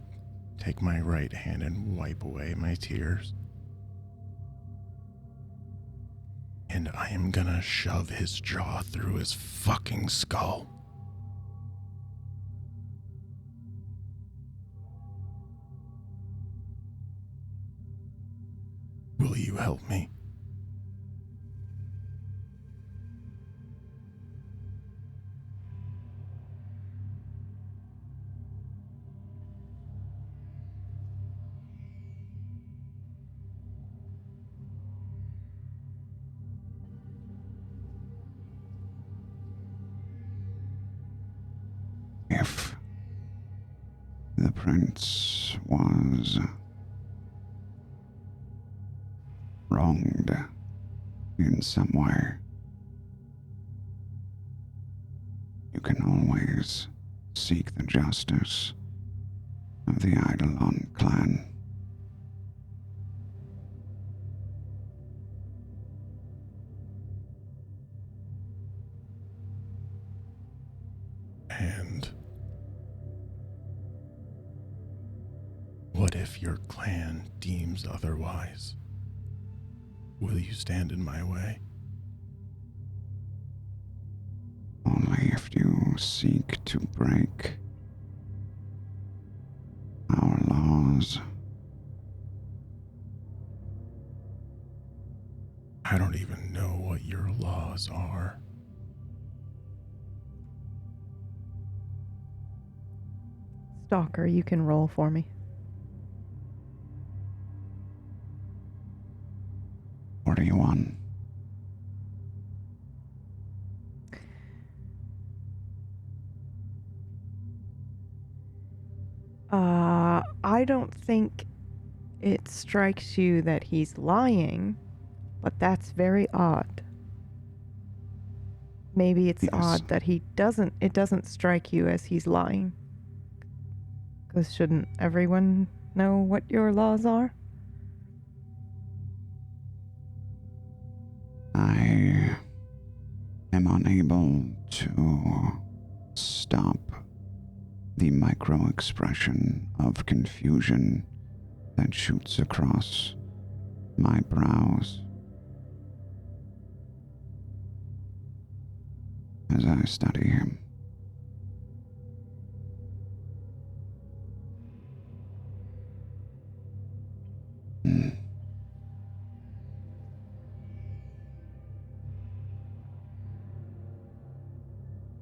take my right hand and wipe away my tears. And I am gonna shove his jaw through his fucking skull. Will you help me? If the prince was wronged in some way, you can always seek the justice of the Eidolon clan. And what if your clan deems otherwise? Will you stand in my way? Only if you seek to break our laws. I don't even know what your laws are. Stalker, you can roll for me. 41. don't think it strikes you that he's lying, but that's very odd. Maybe it's Yes. odd that it doesn't strike you as he's lying. Because shouldn't everyone know what your laws are? I am unable to stop the micro-expression of confusion that shoots across my brows as I study him.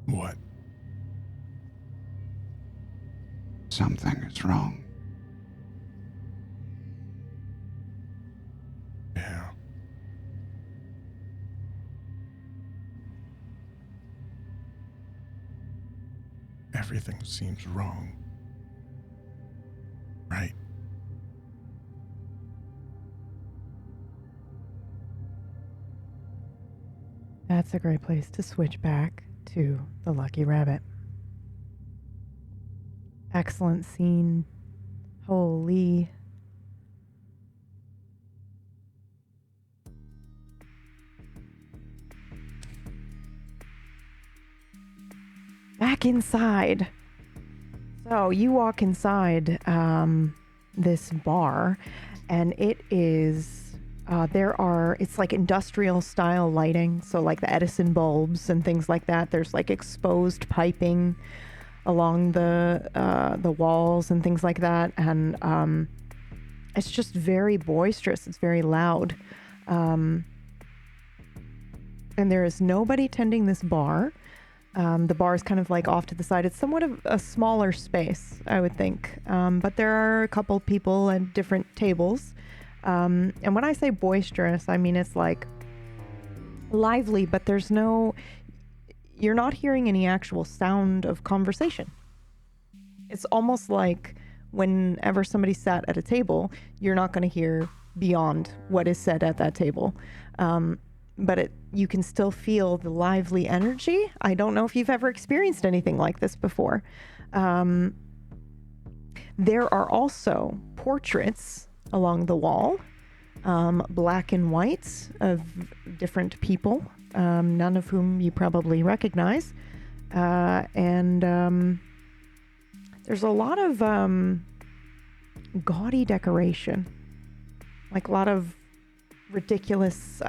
What? Something is wrong. Yeah. Everything seems wrong. Right? That's a great place to switch back to the Lucky Rabbit. Excellent scene. Holy. Back inside. So you walk inside this bar, and it is it's like industrial style lighting, so like the Edison bulbs and things like that. There's like exposed piping along the walls and things like that, and it's just very boisterous. It's very loud, and there is nobody tending this bar. The bar is kind of like off to the side. It's somewhat of a smaller space, I would think, but there are a couple people at different tables. And when I say boisterous, I mean it's like lively, but you're not hearing any actual sound of conversation. It's almost like whenever somebody sat at a table, you're not going to hear beyond what is said at that table. But you can still feel the lively energy. I don't know if you've ever experienced anything like this before. There are also portraits along the wall, black and white, of different people, none of whom you probably recognize. And there's a lot of gaudy decoration, like a lot of ridiculous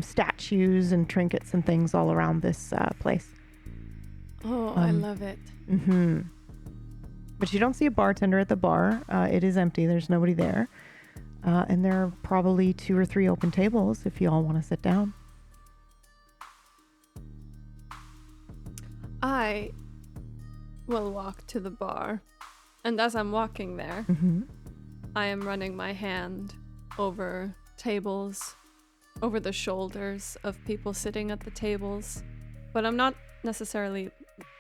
statues and trinkets and things all around this place. Oh, I love it. Mm-hmm. But you don't see a bartender at the bar. It is empty. There's nobody there. And there are probably 2 or 3 open tables if you all want to sit down. I will walk to the bar, and as I'm walking there, I am running my hand over tables, over the shoulders of people sitting at the tables, but I'm not necessarily,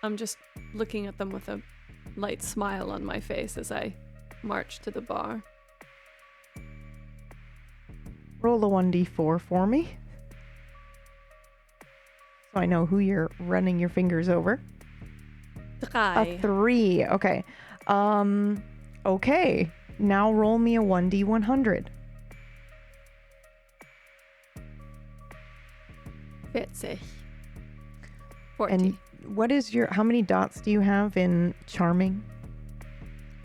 I'm just looking at them with a light smile on my face as I march to the bar. Roll a 1d4 for me, so I know who you're running your fingers over. A 3. Okay. Okay. Now roll me a 1d100. 40. And what is how many dots do you have in charming?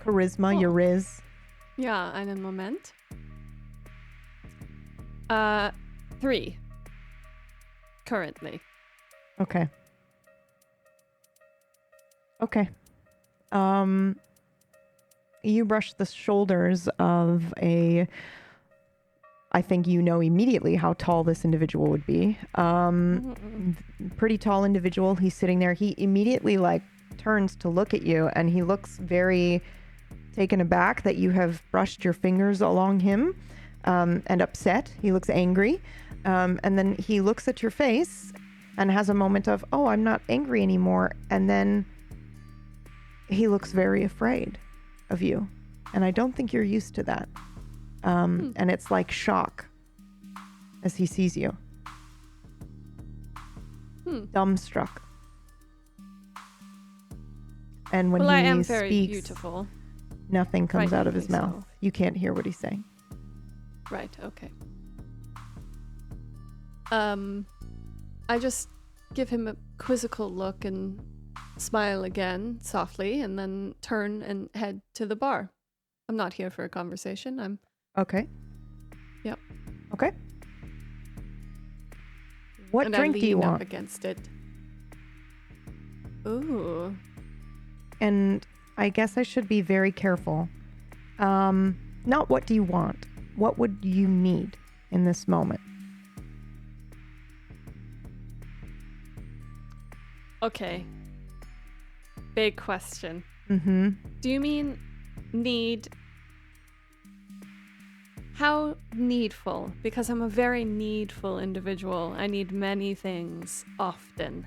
Charisma, your riz? Ja, einen Moment. 3. Currently. Okay. Okay. You brush the shoulders of I think you know immediately how tall this individual would be. Pretty tall individual. He's sitting there. He immediately turns to look at you, and he looks very taken aback that you have brushed your fingers along him, and upset. He looks angry. And then he looks at your face and has a moment of, oh, I'm not angry anymore. And then he looks very afraid of you. And I don't think you're used to that. And it's like shock as he sees you. Dumbstruck. And when I he am very speaks, beautiful. nothing comes out of his Frighteningly mouth. so. You can't hear what he's saying. Right, okay. I just give him a quizzical look and smile again softly and then turn and head to the bar. I'm not here for a conversation. I'm Okay. Yep. Okay. What and drink I do you lean up want? against it. Ooh. And I guess I should be very careful. Not what do you want? What would you need in this moment? Okay. Big question. Mm-hmm. Do you mean need? How needful? Because I'm a very needful individual. I need many things often.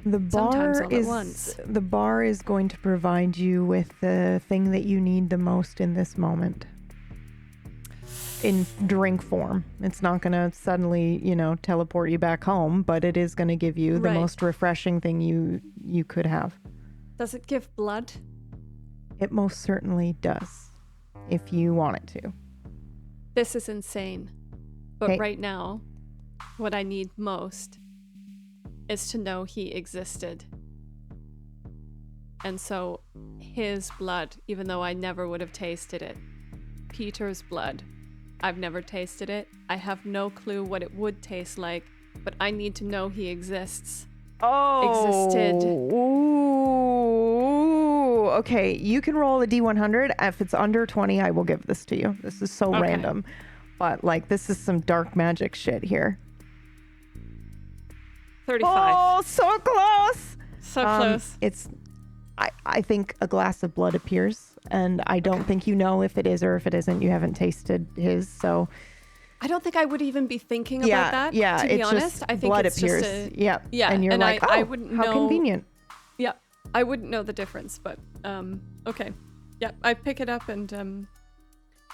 Sometimes all at once. The bar is going to provide you with the thing that you need the most in this moment. In drink form. It's not going to suddenly, teleport you back home, but it is going to give you the Right. most refreshing thing you could have. Does it give blood? It most certainly does, if you want it to. This is insane. But Okay. right now, what I need most is to know he existed. And so his blood, even though I never would have tasted it, Peter's blood, I've never tasted it. I have no clue what it would taste like, but I need to know he exists. Existed. Ooh. Okay, you can roll a D100. If it's under 20, I will give this to you. This is so Okay. random. But, this is some dark magic shit here. 35. Oh, so close! So close. I think a glass of blood appears, and I don't think you know if it is or if it isn't. You haven't tasted his, so... I don't think I would even be thinking about that, to be it's honest. just I think blood it's appears. just a... Yep. Yeah, and you're and like, I wouldn't how know... convenient. Yeah, I wouldn't know the difference, but okay. Yeah, I pick it up and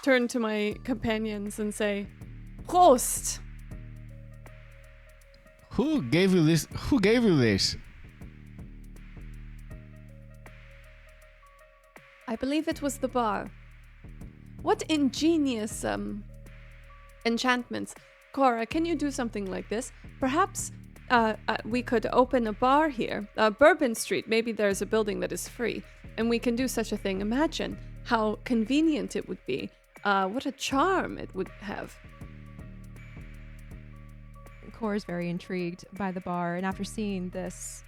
turn to my companions and say, Prost! Who gave you this? Who gave you this? I believe it was the bar. What ingenious enchantments. Cora, can you do something like this? Perhaps we could open a bar here. Bourbon Street, maybe there's a building that is free, and we can do such a thing. Imagine how convenient it would be. What a charm it would have. Cora's very intrigued by the bar, and after seeing this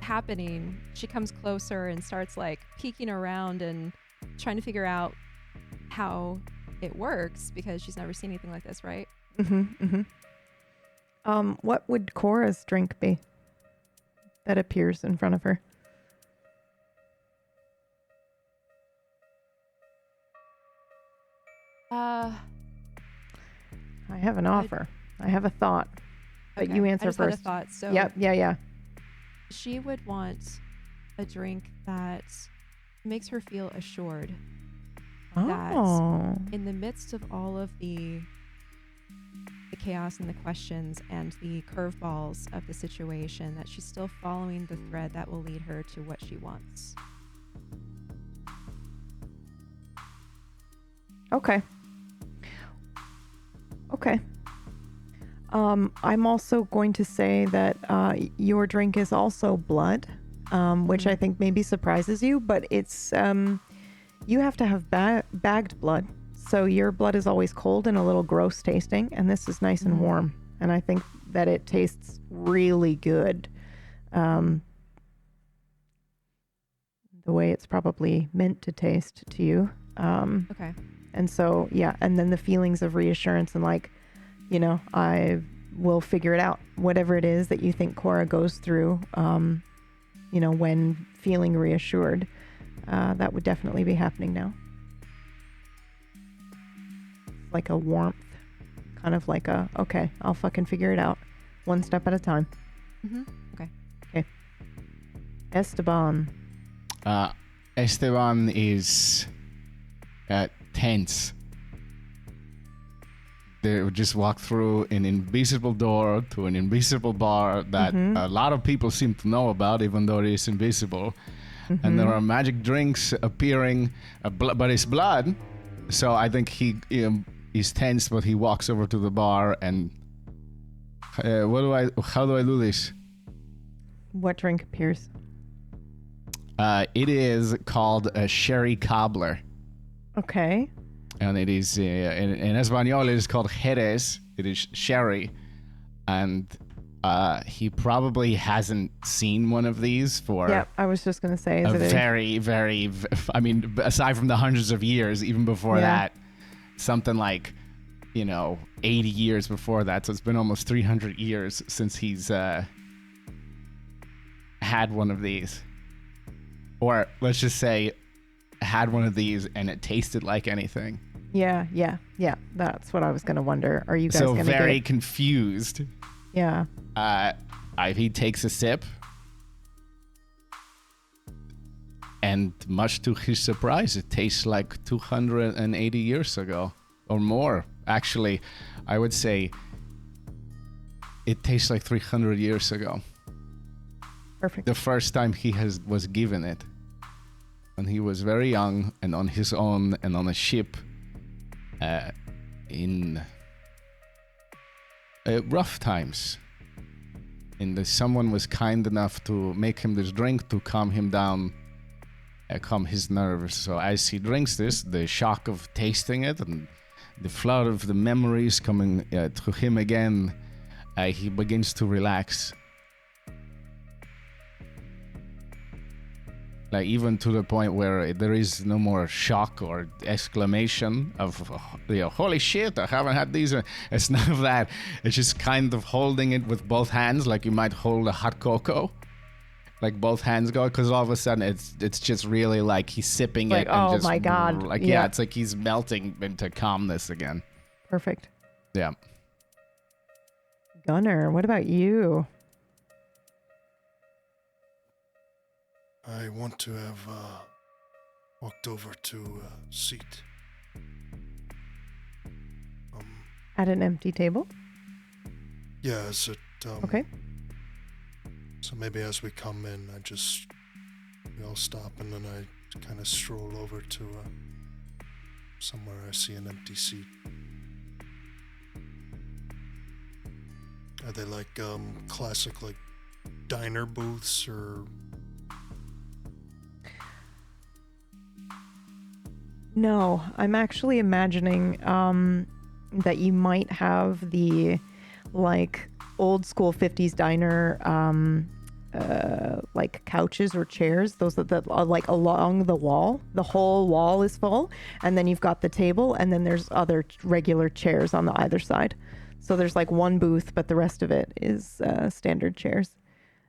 happening, she comes closer and starts peeking around and trying to figure out how it works, because she's never seen anything like this, right? What would Cora's drink be that appears in front of her? I have an offer. I have a thought. But Okay, you I answer just had a first. thought. So Yep, yeah. she would want a drink that makes her feel assured that Oh. in the midst of all of the chaos and the questions and the curveballs of the situation, that she's still following the thread that will lead her to what she wants. Okay. I'm also going to say that your drink is also blood, which I think maybe surprises you, but it's you have to have bagged blood. So your blood is always cold and a little gross tasting, and this is nice and warm. And I think that it tastes really good. The way it's probably meant to taste to you. Okay. And so, yeah, and then the feelings of reassurance and I will figure it out. Whatever it is that you think Cora goes through, when feeling reassured, that would definitely be happening now. Like a warmth, kind of like okay, I'll fucking figure it out. One step at a time. Okay. Esteban. Esteban is tense. They would just walk through an invisible door to an invisible bar that a lot of people seem to know about, even though it is invisible. And there are magic drinks appearing, but it's blood. So I think he's tense, but he walks over to the bar and how do I do this? What drink appears? It is called a sherry cobbler. Okay. And it is, in Espanol, it is called Jerez. It is sherry. And he probably hasn't seen one of these for Yeah, I was just going to say. very, I mean, aside from the hundreds of years, even before that, something like, 80 years before that. So it's been almost 300 years since he's had one of these. Or let's just say had one of these and it tasted like anything. Yeah. That's what I was going to wonder. Are you guys going to So very confused. Yeah. He takes a sip. And much to his surprise, it tastes like 280 years ago or more. Actually, I would say it tastes like 300 years ago. Perfect. The first time he was given it. When he was very young and on his own and on a ship in rough times. And someone was kind enough to make him this drink to calm him down, calm his nerves. So as he drinks this, the shock of tasting it and the flood of the memories coming to him again, he begins to relax. Like even to the point where there is no more shock or exclamation of, holy shit, I haven't had these. It's none of that. It's just kind of holding it with both hands, like you might hold a hot cocoa. Like both hands go, because all of a sudden it's just really like he's sipping like, it. And oh just, my God. Like, yeah, it's like he's melting into calmness again. Perfect. Yeah. Gunnar, what about you? I want to have walked over to a seat. At an empty table? Yeah, is it... Okay. So maybe as we come in, we all stop and then I kind of stroll over to somewhere I see an empty seat. Are they like classic like diner booths or... No, I'm actually imagining that you might have the like old school 50s diner like couches or chairs, those that are like along the wall. The whole wall is full, and then you've got the table, and then there's other regular chairs on the either side. So there's like one booth, but the rest of it is standard chairs.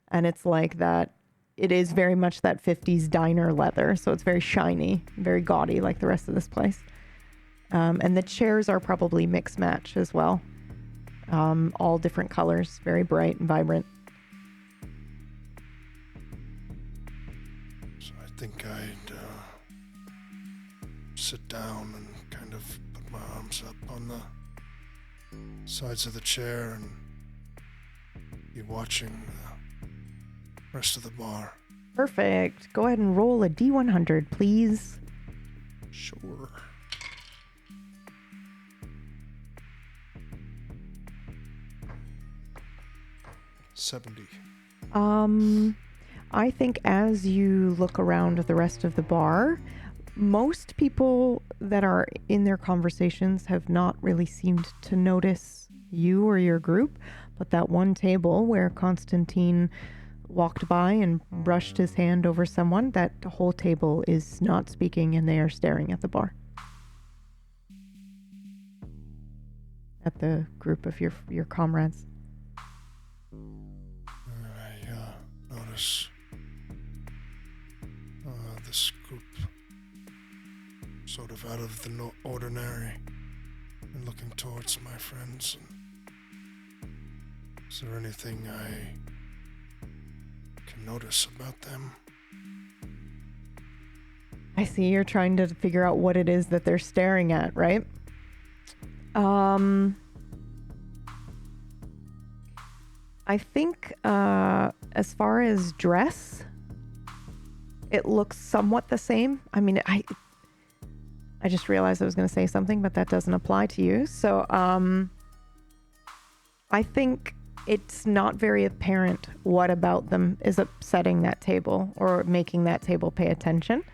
And it's like that. It is very much that 50s diner leather, so it's very shiny, very gaudy like the rest of this place. And the chairs are probably mix match as well. All different colors, very bright and vibrant. So I think I'd sit down and kind of put my arms up on the sides of the chair and be watching the rest of the bar. Perfect. Go ahead and roll a D100, please. Sure. $70. I think as you look around the rest of the bar, most people that are in their conversations have not really seemed to notice you or your group, but that one table where Constantine walked by and brushed his hand over someone, that whole table is not speaking and they are staring at the bar. At the group of your comrades. I notice this group sort of out of the ordinary and looking towards my friends. And is there anything I can notice about them? I see you're trying to figure out what it is that they're staring at, right? I think as far as dress, it looks somewhat the same. I mean, I just realized I was going to say something, but that doesn't apply to you. So I think it's not very apparent what about them is upsetting that table or making that table pay attention.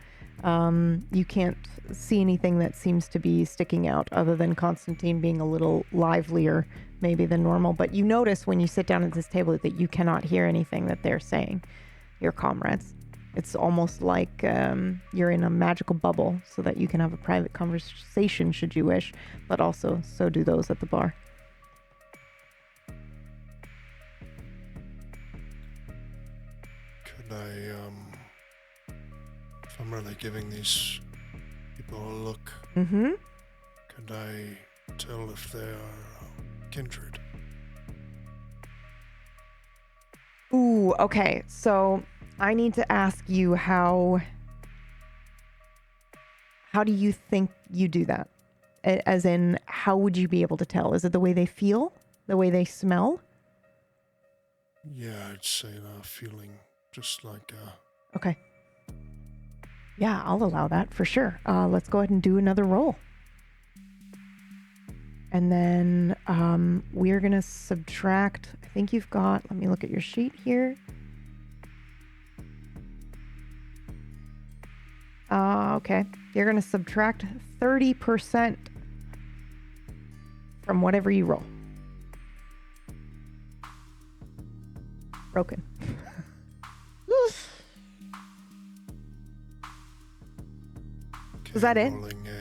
You can't see anything that seems to be sticking out other than Constantine being a little livelier maybe than normal. But you notice when you sit down at this table that you cannot hear anything that they're saying, your comrades. It's almost like you're in a magical bubble so that you can have a private conversation should you wish, but also so do those at the bar. Could I, if I'm really giving these people a look, could I tell if they are kindred? Ooh, okay. So I need to ask you how do you think you do that? As in, how would you be able to tell? Is it the way they feel? The way they smell? Yeah, I'd say feeling just like Okay. Yeah, I'll allow that for sure. Let's go ahead and do another roll. And then we're going to subtract, I think you've got, let me look at your sheet here. Okay. You're going to subtract 30% from whatever you roll. Broken. Is that it?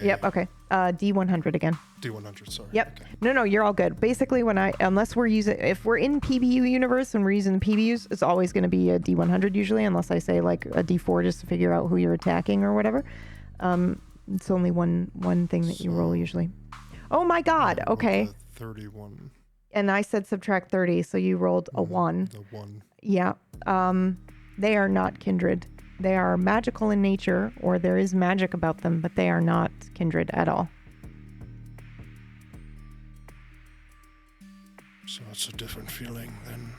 Yep, okay. D100 again. D100, sorry. Yep. Okay. No, you're all good. Basically, unless we're using, if we're in PBU universe and we're using the PBUs, it's always going to be a D100 usually, unless I say like a D4 just to figure out who you're attacking or whatever. It's only one thing that you roll usually. Oh my God. Okay. 31. And I said subtract 30, so you rolled a 1. The 1. Yeah. They are not kindred. They are magical in nature, or there is magic about them, but they are not kindred at all. So it's a different feeling than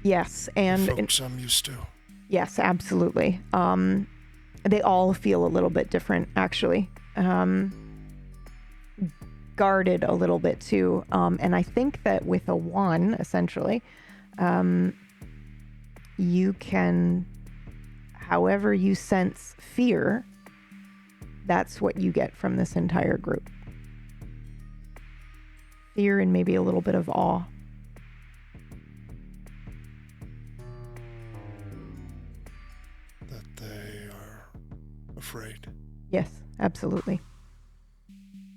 Yes, and folks I'm used to. yes, absolutely. They all feel a little bit different, actually. Guarded a little bit too. And I think that with a 1, essentially, you can, however you sense fear, that's what you get from this entire group. Fear and maybe a little bit of awe. That they are afraid. Yes, absolutely.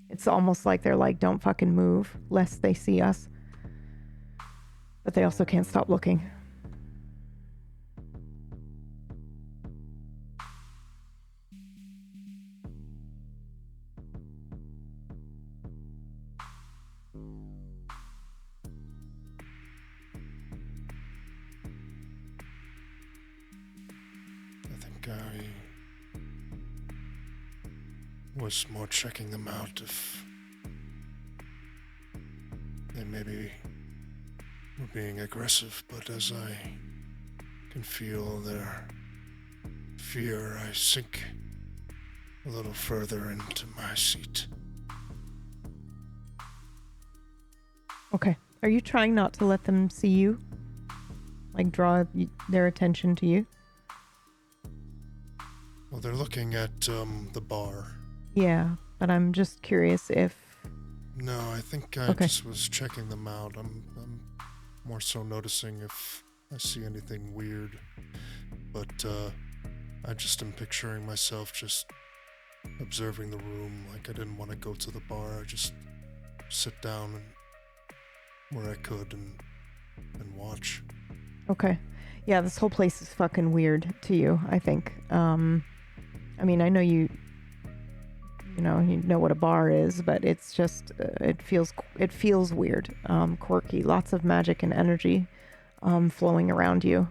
It's almost like they're like, don't fucking move, lest they see us. But they also can't stop looking. I was more checking them out if they maybe were being aggressive, but as I can feel their fear, I sink a little further into my seat. Okay. Are you trying not to let them see you? Like draw their attention to you? Well, they're looking at the bar. Yeah, but I'm just curious if... No, I think I just was checking them out. I'm more so noticing if I see anything weird. But I just am picturing myself just observing the room. Like I didn't want to go to the bar. I just sit down and where I could and watch. Okay. Yeah, this whole place is fucking weird to you, I think. I mean, I know you know what a bar is, but it's just, it feels weird, quirky, lots of magic and energy flowing around you.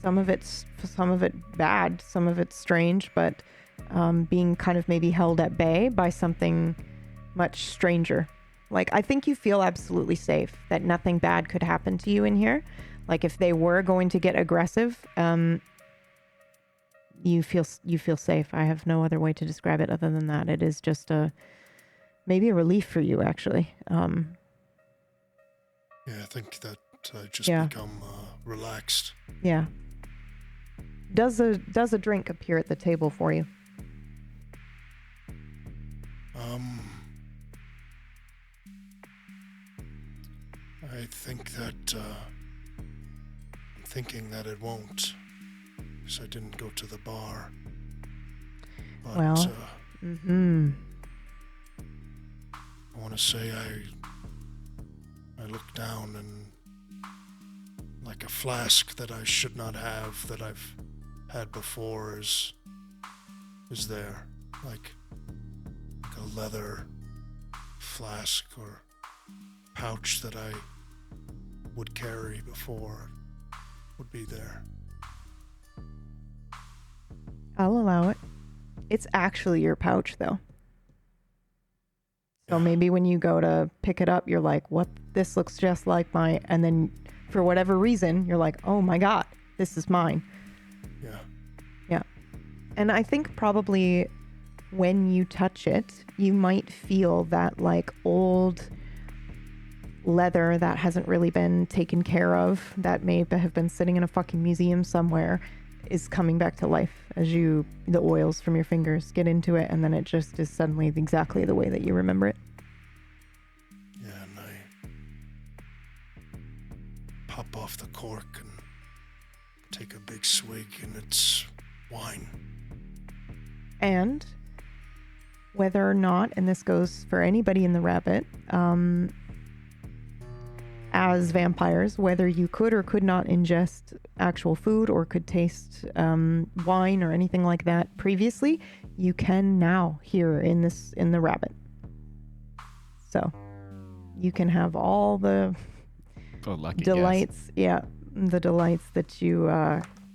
Some of it bad, some of it strange, but being kind of maybe held at bay by something much stranger. Like, I think you feel absolutely safe that nothing bad could happen to you in here. Like, if they were going to get aggressive, you feel safe. I have no other way to describe it other than that. It is just maybe a relief for you, actually. Yeah, I think that I just become relaxed. Yeah. Does a drink appear at the table for you? I think that I'm thinking that it won't, because I didn't go to the bar. But, well, I want to say I looked down and like a flask that I should not have that I've had before is there, like a leather flask or pouch that I would carry before would be there. I'll allow it. It's actually your pouch, though. So maybe when you go to pick it up, you're like, what? This looks just like my... And then for whatever reason, you're like, oh my God, this is mine. Yeah. Yeah. And I think probably when you touch it, you might feel that like old leather that hasn't really been taken care of, that may have been sitting in a fucking museum somewhere, is coming back to life as the oils from your fingers get into it, and then it just is suddenly exactly the way that you remember it. Yeah, and I pop off the cork and take a big swig, and it's wine. And whether or not, and this goes for anybody in the rabbit, as vampires, whether you could or could not ingest actual food or could taste wine or anything like that previously, you can now here in the rabbit. So you can have all the delights, the delights that you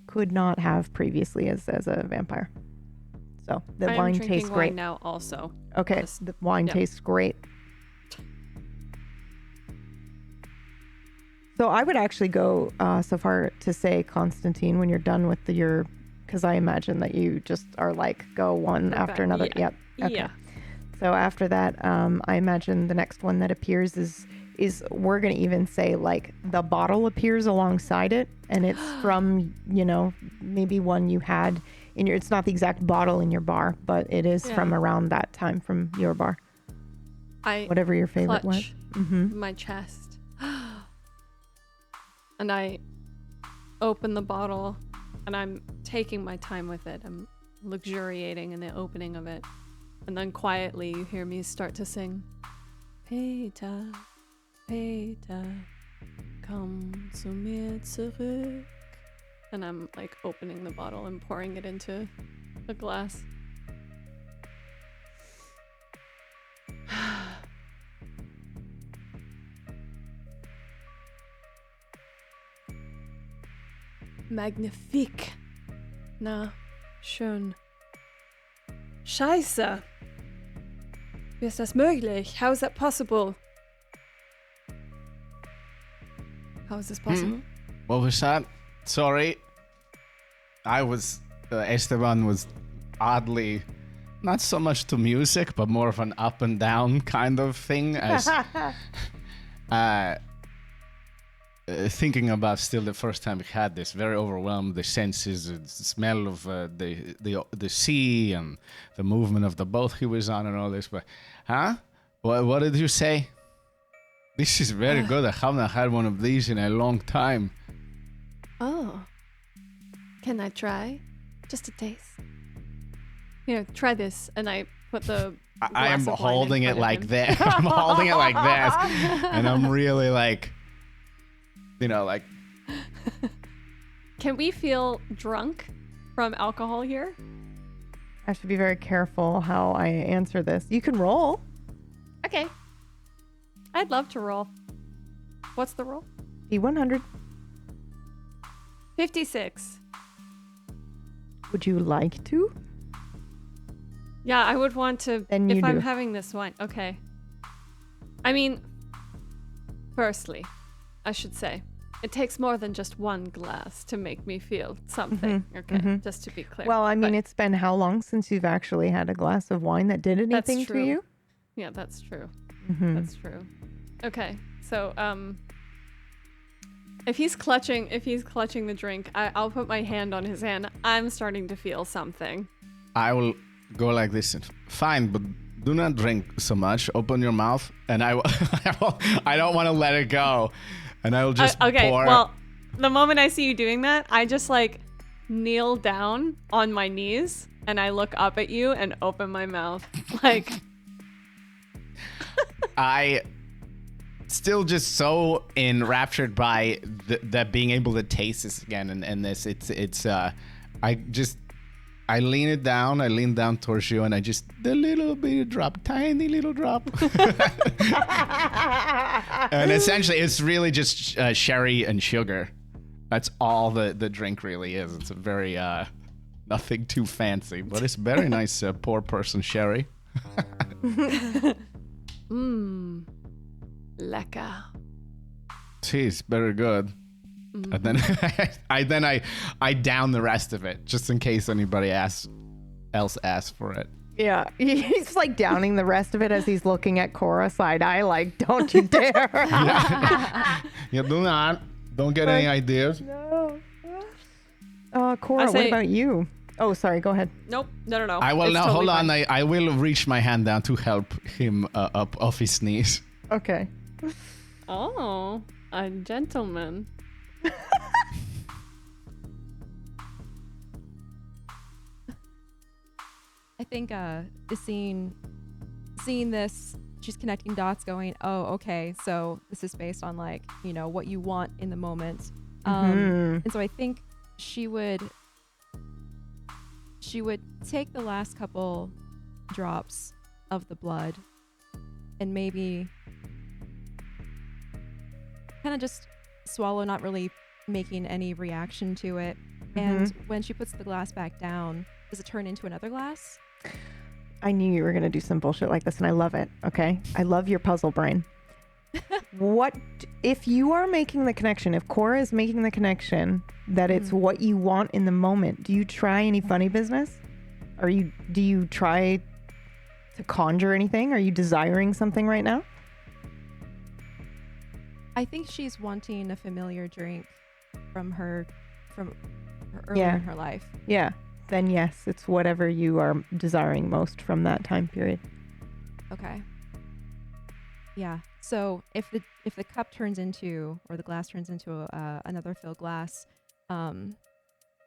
could not have previously as a vampire. So the wine tastes great wine now also. Okay, the wine tastes great. So I would actually go so far to say, Constantine, when you're done with because I imagine that you just are like, go one after another. Yeah. Yep. Okay. Yeah. So after that, I imagine the next one that appears is we're going to even say like the bottle appears alongside it, and it's from, maybe one you had in it's not the exact bottle in your bar, but it is from around that time from your bar. Whatever your favorite was. Mm-hmm. My chest. And I open the bottle, and I'm taking my time with it. I'm luxuriating in the opening of it. And then quietly you hear me start to sing, Peter, Peter, komm zu mir zurück. And I'm like opening the bottle and pouring it into a glass. Magnifique. Na, schön. Scheiße. Wie ist das möglich? How is that possible? How is this possible? What was that? Sorry. Esteban was oddly, not so much to music, but more of an up and down kind of thing, as thinking about still the first time we had this, very overwhelmed, the senses, the smell of the sea and the movement of the boat he was on and all this. But, what did you say? This is very good. I haven't had one of these in a long time. Oh. Can I try? Just a taste. Here, try this. And I put the I am holding it like that. I'm holding it like that. And I'm really like, like... Can we feel drunk from alcohol here? I should be very careful how I answer this. You can roll. Okay. I'd love to roll. What's the roll? D100. 56. Would you like to? Yeah, I would want to Then if you I'm do. having this wine. Okay. I mean, firstly, I should say, it takes more than just one glass to make me feel something. Okay, just to be clear. Well, I mean, But- it's been how long since you've actually had a glass of wine that did That's anything to true. you? Yeah, that's true. Mhm. That's true. Okay, so if he's clutching the drink, I'll put my hand on his hand. I'm starting to feel something. I will go like this. Fine, but do not drink so much. Open your mouth, and I don't want to let it go. And I will just Okay, pour. well, the moment I see you doing that, I just like kneel down on my knees and I look up at you and open my mouth. Like, I still just so enraptured by that being able to taste this again, and this I lean it down. I lean down towards you, and I just the little bit drop, tiny little drop. And essentially, it's really just sherry and sugar. That's all the drink really is. It's a very nothing too fancy, but it's very nice poor person sherry. lekker. Jeez, very good. And then I down the rest of it just in case anybody else asks for it. Yeah, he's like downing the rest of it as he's looking at Cora side eye, like, don't you dare. Yeah, don't get any ideas. No. Cora, I what say- about you? Oh, sorry, go ahead. Nope, no. I will It's now totally hold on. fine. I will reach my hand down to help him up off his knees. Okay. Oh, a gentleman. I think seeing this, she's connecting dots, going, oh, okay, so this is based on like, you know, what you want in the moment. And so I think she would take the last couple drops of the blood and maybe kind of just swallow, not really making any reaction to it. And when she puts the glass back down, does it turn into another glass? I knew you were going to do some bullshit like this, and I love it, okay? I love your puzzle brain. What, if you are making the connection, if Cora is making the connection that it's what you want in the moment, do you try any funny business? Do you try to conjure anything? Are you desiring something right now? I think she's wanting a familiar drink from earlier in her life. Yeah. Then yes, it's whatever you are desiring most from that time period. Okay. Yeah. So if the cup turns into, or the glass turns into another filled glass, a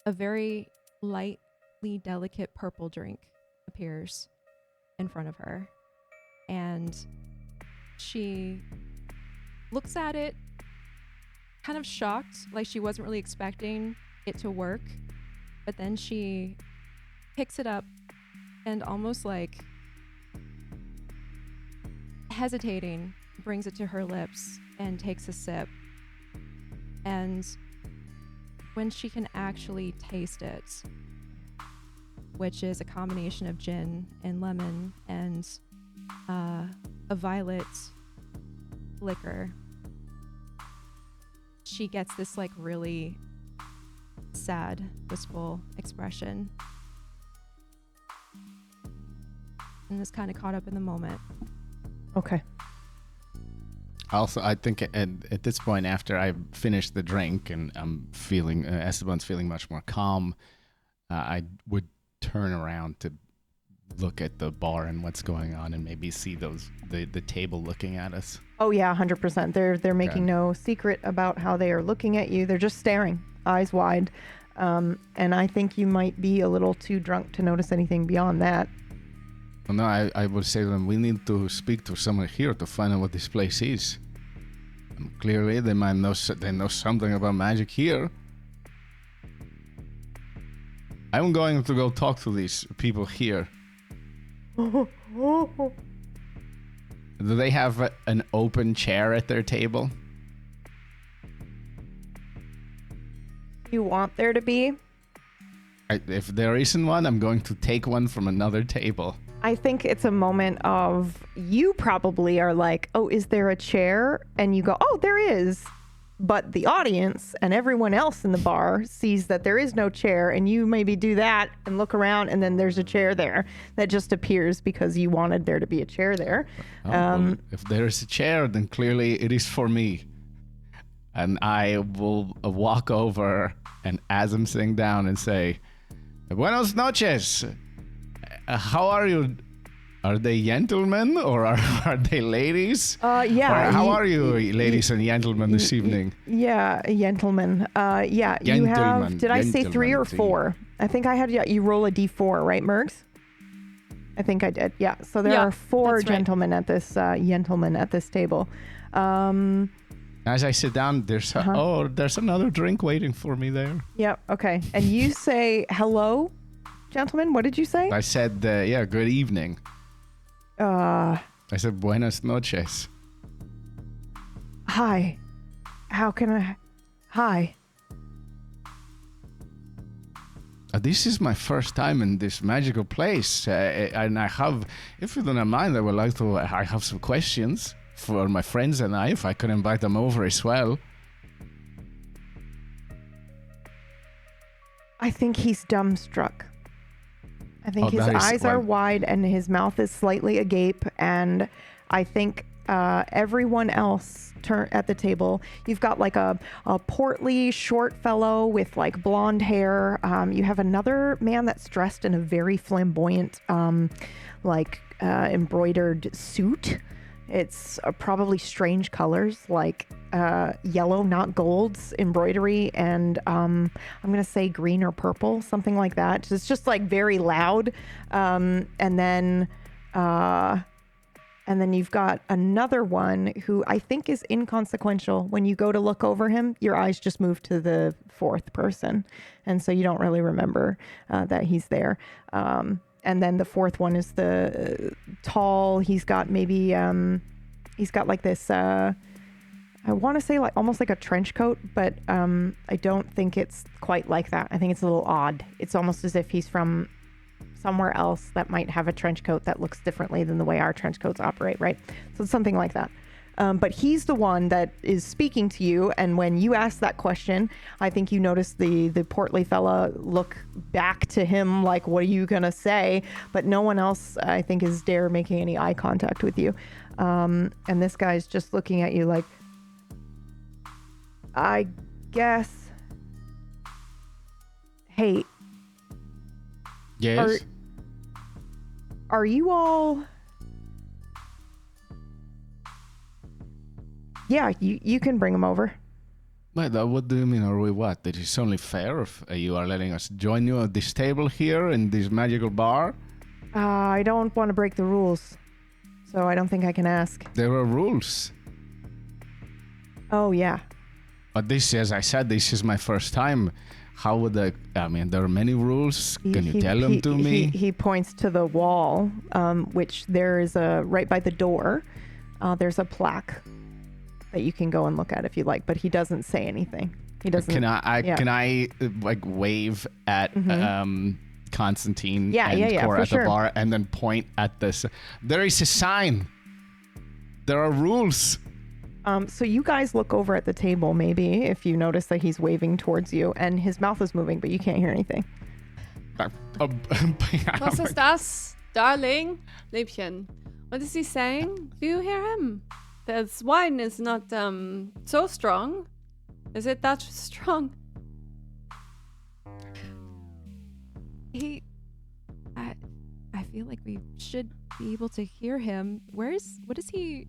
very lightly delicate purple drink appears in front of her, and she looks at it kind of shocked, like she wasn't really expecting it to work, but then she picks it up and almost like hesitating brings it to her lips and takes a sip. And when she can actually taste it, which is a combination of gin and lemon and a violet liquor, she gets this like really sad, wistful expression and is kind of caught up in the moment. Okay. Also, I think at this point, after I finished the drink and I'm feeling, Esteban's feeling much more calm, I would turn around to look at the bar and what's going on and maybe see the table looking at us. Oh yeah, 100%. They're making no secret about how they are looking at you. They're just staring, eyes wide. And I think you might be a little too drunk to notice anything beyond that. Well, no, I would say to them, we need to speak to someone here to find out what this place is. And clearly, they might know something about magic here. I'm going to go talk to these people here. Do they have an open chair at their table? you want there to be. If there isn't one, I'm going to take one from another table. I think it's a moment of you probably are like, oh, is there a chair? And you go, oh, there is. But the audience and everyone else in the bar sees that there is no chair, and you maybe do that and look around, and then there's a chair there that just appears because you wanted there to be a chair there. Well, if there is a chair, then clearly it is for me. And I will walk over and as I'm sitting down and say, Buenos noches. How are you? Are they gentlemen or are they ladies? Yeah. Or how are you, ladies and gentlemen, this evening? Yeah, gentlemen. Yeah, you have, Gentlemen, did I say 3 or 4? I think I had, you roll a d4, right, Mergs? I think I did, yeah. So there are 4 gentlemen at this table. As I sit down, there's there's another drink waiting for me there. Yep, okay. And you say, hello, gentlemen? What did you say? I said, good evening. I said, buenas noches. Hi. How can I... Hi. This is my first time in this magical place. And I have, if you don't mind, I have some questions for my friends and I, if I could invite them over as well. I think he's dumbstruck. I think his eyes are wide and his mouth is slightly agape, and I think everyone else at the table, you've got like a portly short fellow with like blonde hair. You have another man that's dressed in a very flamboyant embroidered suit. It's probably strange colors like yellow, not golds, embroidery, and I'm gonna say green or purple, something like that. It's just like very loud. And then you've got another one who I think is inconsequential. When you go to look over him, your eyes just move to the 4th person, and so you don't really remember that he's there. And then the 4th one is the tall. He's got maybe, he's got like this, I want to say like almost like a trench coat, but I don't think it's quite like that. I think it's a little odd. It's almost as if he's from somewhere else that might have a trench coat that looks differently than the way our trench coats operate, right? So it's something like that. But he's the one that is speaking to you, and when you ask that question, I think you notice the portly fella look back to him like, what are you gonna say? But no one else, I think, is dare making any eye contact with you. And this guy's just looking at you like, I guess, hey. Yes? Are you all... Yeah, you can bring him over. Wait, what do you mean? Are we what? It is only fair if you are letting us join you at this table here in this magical bar? I don't want to break the rules, so I don't think I can ask. There are rules. Oh, yeah. But this, as I said, this is my first time. How would I mean, there are many rules. Can you tell them to me? He points to the wall, which there is right by the door, there's a plaque that you can go and look at if you like, but he doesn't say anything. He doesn't. Can I like wave at Constantine and Cora at the bar and then point at this? There is a sign. There are rules. So you guys look over at the table, maybe, if you notice that he's waving towards you, and his mouth is moving, but you can't hear anything. Was ist das, darling? Liebchen. What is he saying? Do you hear him? This wine is not so strong. Is it that strong? I feel like we should be able to hear him. What is he?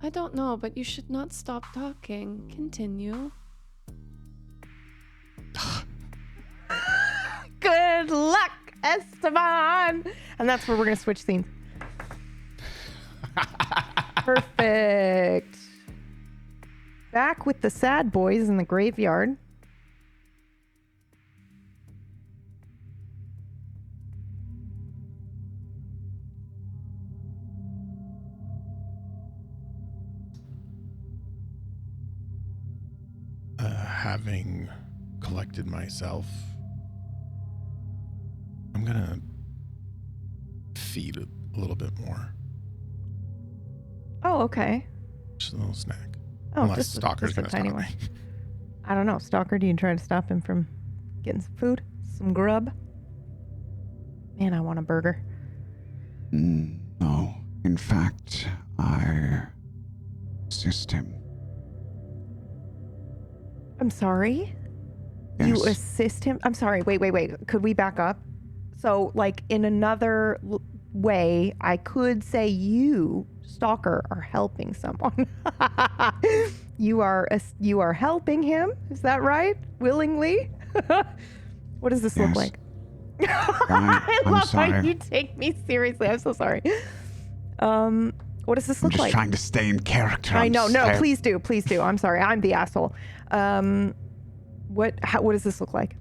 I don't know, but you should not stop talking. Continue. Good luck, Esteban! And that's where we're going to switch scenes. Perfect. Back with the sad boys in the graveyard. having collected myself, I'm gonna feed a little bit more. Oh, okay. Just a little snack. Oh, Unless just Stalker's a gonna tiny stop one. me. I don't know. Stalker, do you try to stop him from getting some food? Some grub? Man, I want a burger. No. In fact, I assist him. I'm sorry? You Yes. assist him? I'm sorry. Wait. Could we back up? So, like, in another way, I could say you, Stalker, are helping someone. You are helping him? Is that right? Willingly? What does this look Yes. like? I'm I love sorry. how you take me seriously. I'm so sorry. What does this I'm look just like? trying to stay in character. I know. No, I'm please do. I'm sorry. I'm the asshole. What does this look like?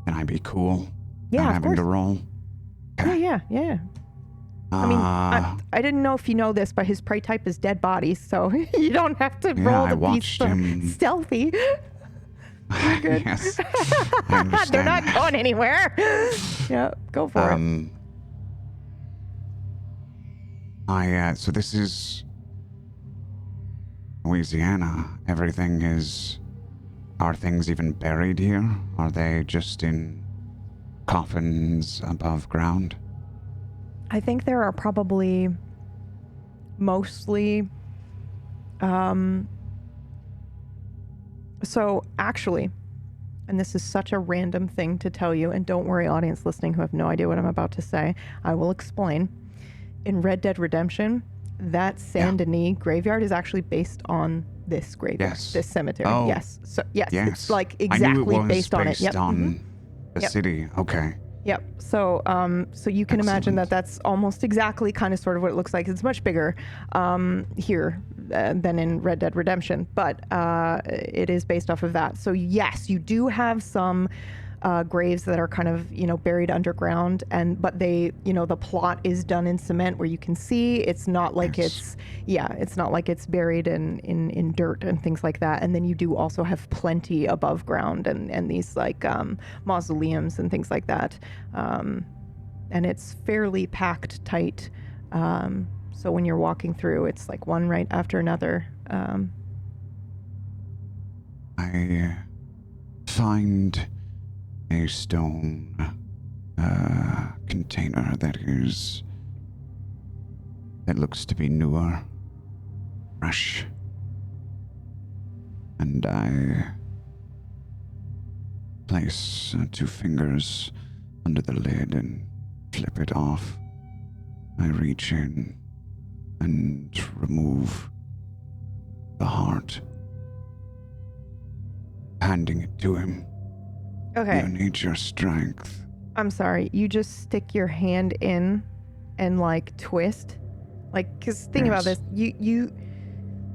Can I be cool? Yeah, Not of having course. to roll? Yeah. I mean, I didn't know if you know this, but his prey type is dead bodies, so you don't have to roll I to be watched him. stealthy. You're good. Yes. I understand They're not that. going anywhere. Yeah, go for it. So this is Louisiana. Are things even buried here? Are they just in coffins above ground? I think there are probably mostly. So actually, and this is such a random thing to tell you, and don't worry, audience listening who have no idea what I'm about to say, I will explain. In Red Dead Redemption, that Saint Denis graveyard is actually based on this graveyard, Yes. this cemetery. Oh. Yes. So yes, Yes. it's like I knew exactly it was based on it. Yep. on the Yep. city. Okay. Yep. So, so you can imagine that Excellent. that's almost exactly kind of sort of what it looks like. It's much bigger here than in Red Dead Redemption, but it is based off of that. So yes, you do have some graves that are kind of, buried underground, but they, the plot is done in cement where you can see. It's not like Yes. it's not like it's buried in dirt and things like that. And then you do also have plenty above ground and these like mausoleums and things like that. And it's fairly packed tight. So when you're walking through, it's like one right after another. I find a stone container that looks to be newer, fresh, and I place 2 fingers under the lid and flip it off. I reach in and remove the heart, handing it to him. Okay. You need your strength. I'm sorry. You just stick your hand in and like twist, like, because think about Yes. this.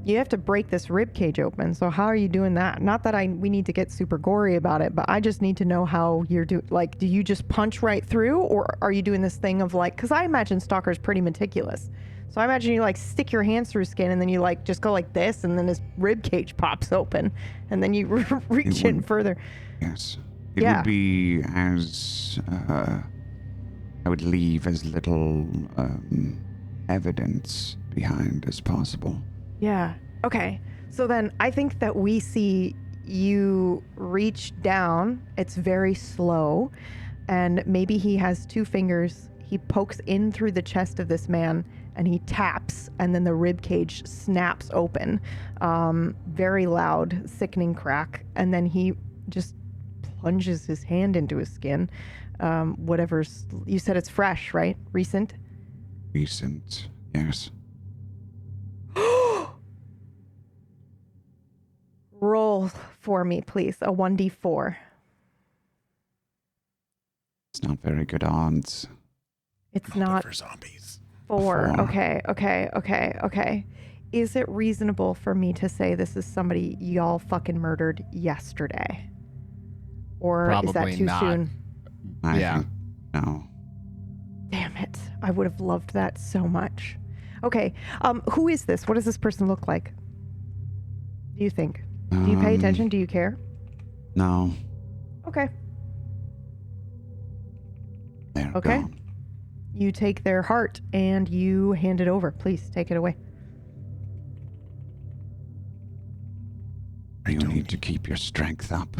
You have to break this rib cage open. So how are you doing that? Not that we need to get super gory about it, but I just need to know how you're doing. Like, do you just punch right through, or are you doing this thing of like? Because I imagine Stalker's pretty meticulous. So I imagine you like stick your hands through skin and then you like just go like this, and then his rib cage pops open, and then you reach in would- further. Yes. It Yeah. would be as I would leave as little evidence behind as possible. Yeah. Okay. So then I think that we see you reach down. It's very slow. And maybe he has 2 fingers. He pokes in through the chest of this man and he taps, and then the rib cage snaps open. Very loud, sickening crack. And then he just plunges his hand into his skin. Whatever's, you said it's fresh, right? Recent? Recent, yes. Roll for me, please. A 1d4. It's not very good odds. It's Roll it not for zombies. 4. 4. Okay. Is it reasonable for me to say this is somebody y'all fucking murdered yesterday? Or is that Probably too not. soon? I Yeah. think no. Damn it. I would have loved that so much. Okay. Who is this? What does this person look like? Do you think? Do you pay attention? Do you care? No. Okay. They're Okay. gone. You take their heart and you hand it over. Please take it away. You need to keep your strength up.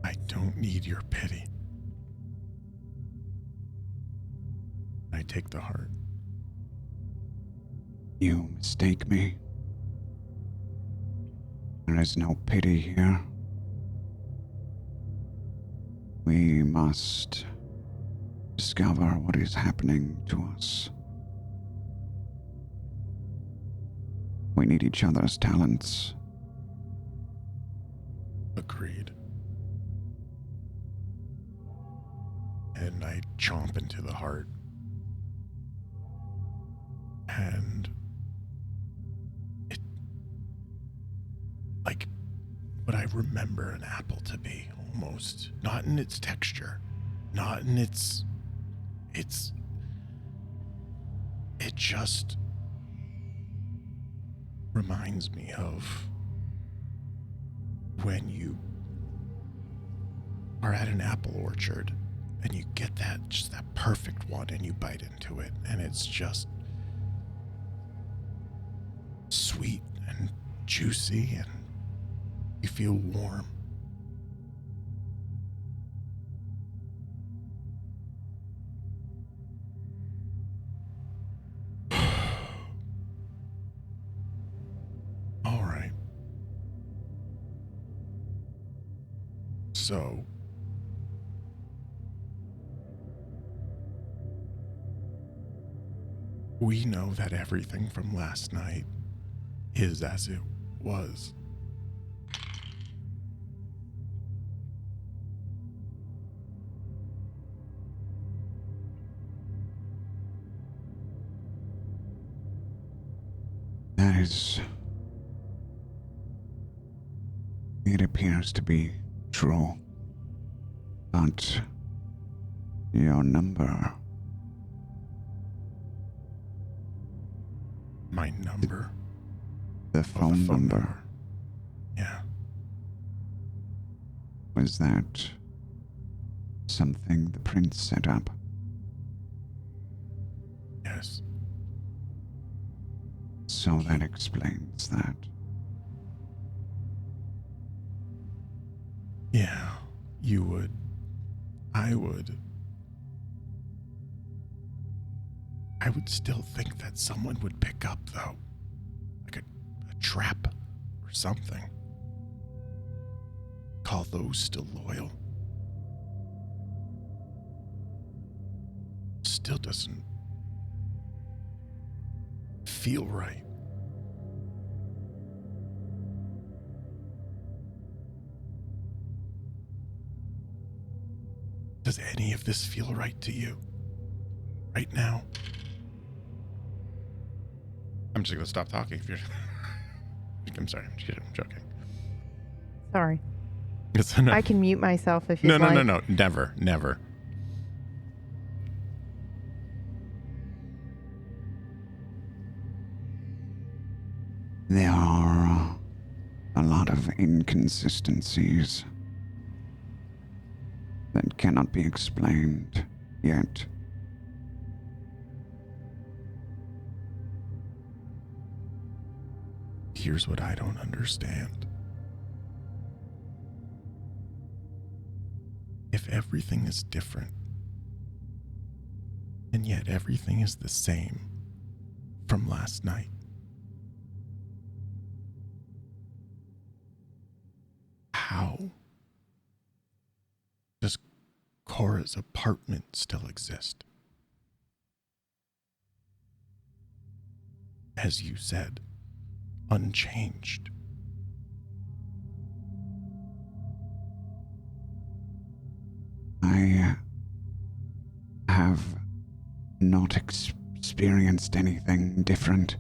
I don't need your pity. I take the heart. You mistake me. There is no pity here. We must discover what is happening to us. We need each other's talents. Agreed. And I chomp into the heart. And it, like what I remember an apple to be, almost. Not in its texture, not in it just reminds me of when you are at an apple orchard and you get that perfect one and you bite into it and it's just sweet and juicy and you feel warm. All right. So, we know that everything from last night is as it was. That is... It appears to be true. But your number... My number? The phone number. Yeah. Was that something the prince set up? Yes. So that explains that. Yeah, you would. I would. I would still think that someone would pick up, though. Like a trap or something. Call those still loyal. Still doesn't feel right. Does any of this feel right to you? Right now? I'm just gonna stop talking if you're... I'm sorry, I'm just kidding, I'm joking. Sorry. It's enough. I can mute myself if you No, like. no. Never. There are a lot of inconsistencies that cannot be explained yet. Here's what I don't understand. If everything is different, and yet everything is the same from last night, how does Cora's apartment still exist? As you said, unchanged. I have not experienced anything different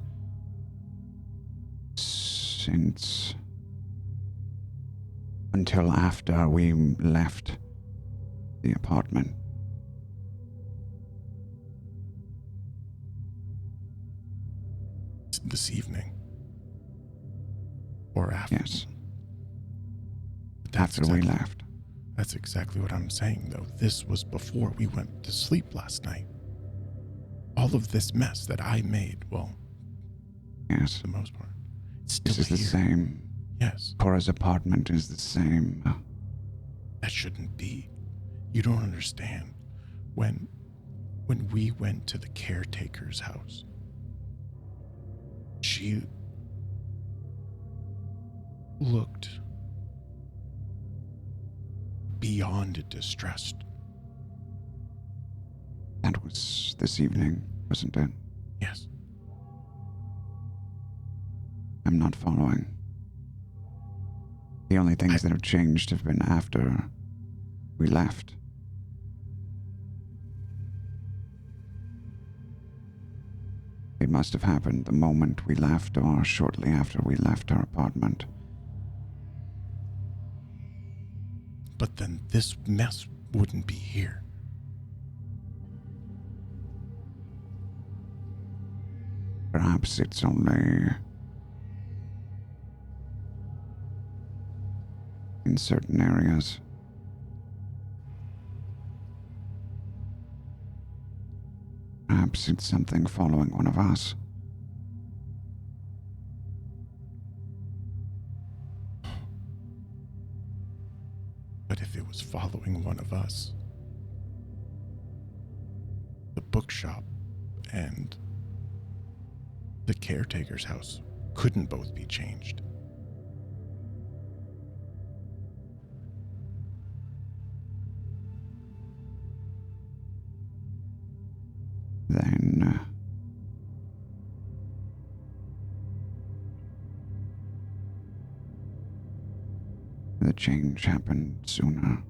since until after we left the apartment. this evening. Or after. Yes. That's After we exactly- left. That's exactly what I'm saying, though. This was before we went to sleep last night. All of this mess that I made, well, Yes. for the most part, it's still This is the here. same. Yes, Cora's apartment is the same. that shouldn't be. You don't understand. When we went to the caretaker's house, she looked beyond distressed. That was this evening, wasn't it? Yes. I'm not following. The only things that have changed have been after we left. It must have happened the moment we left or shortly after we left our apartment. But then this mess wouldn't be here. Perhaps it's only in certain areas. Perhaps it's something following one of us. But if it was following one of us, the bookshop and the caretaker's house couldn't both be changed. Then the change happened sooner.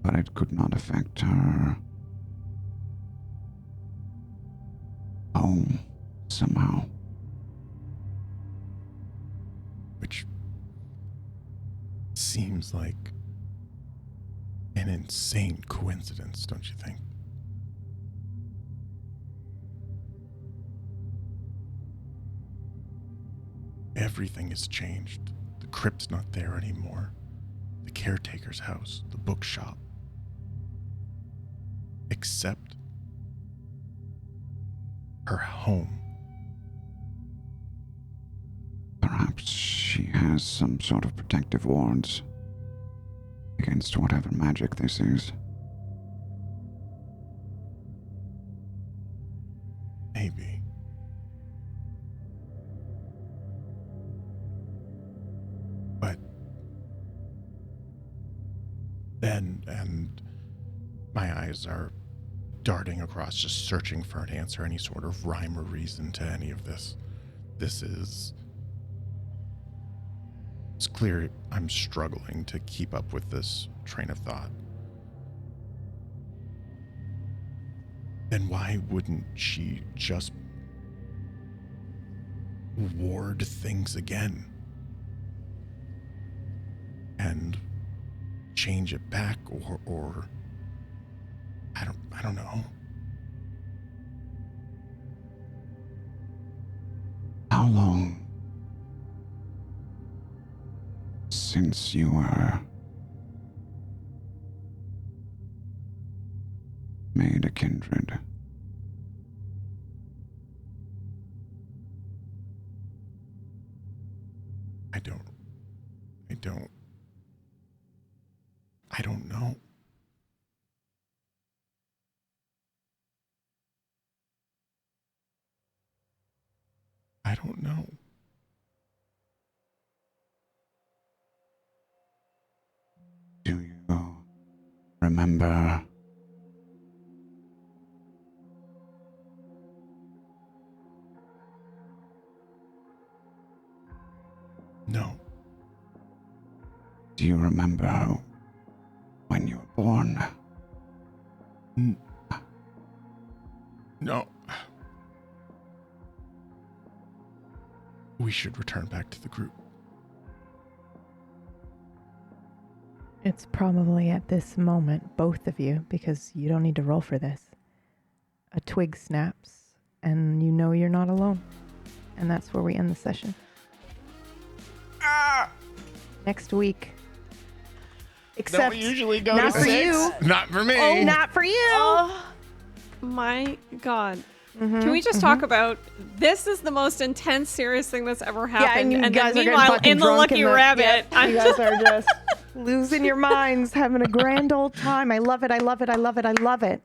But it could not affect her home somehow. Which seems like an insane coincidence, don't you think? Everything has changed. The crypt's not there anymore. The caretaker's house, the bookshop. Except her home. Perhaps she has some sort of protective wards against whatever magic this is. Maybe. But then, and my eyes are darting across, just searching for an answer, any sort of rhyme or reason to any of this. It's clear I'm struggling to keep up with this train of thought. Then why wouldn't she just ward things again and change it back, or I don't know. How long since you were made a kindred? I don't know. I don't know. Do you remember No. do you remember when you were born? No. We should return back to the group. It's probably at this moment, both of you, because you don't need to roll for this. A twig snaps, and you know you're not alone. And that's where we end the session. Next week. Except Don't we usually go not to for 6? you. Not for me. Oh, not for you. Oh my god. Can we just talk about this is the most intense, serious thing that's ever happened? and you then guys are getting meanwhile, fucking in the drunk Lucky Rabbit, Yep, I'm you guys are just losing your minds, having a grand old time. I love it. I love it. I love it. I love it.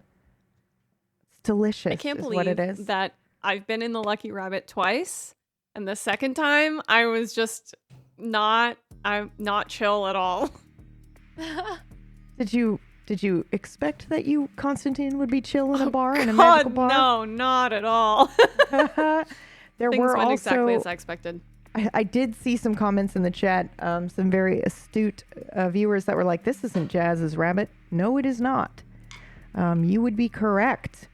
It's delicious. I can't is believe what it is. that I've been in the Lucky Rabbit twice, and the second time I was just I'm not chill at all. Did you expect that you, Constantine, would be chill in a bar, in a God, magical bar? no, not at all. There Things were went also, exactly as I expected. I did see some comments in the chat, some very astute viewers that were like, this isn't Jazz's rabbit. No, it is not. You would be correct.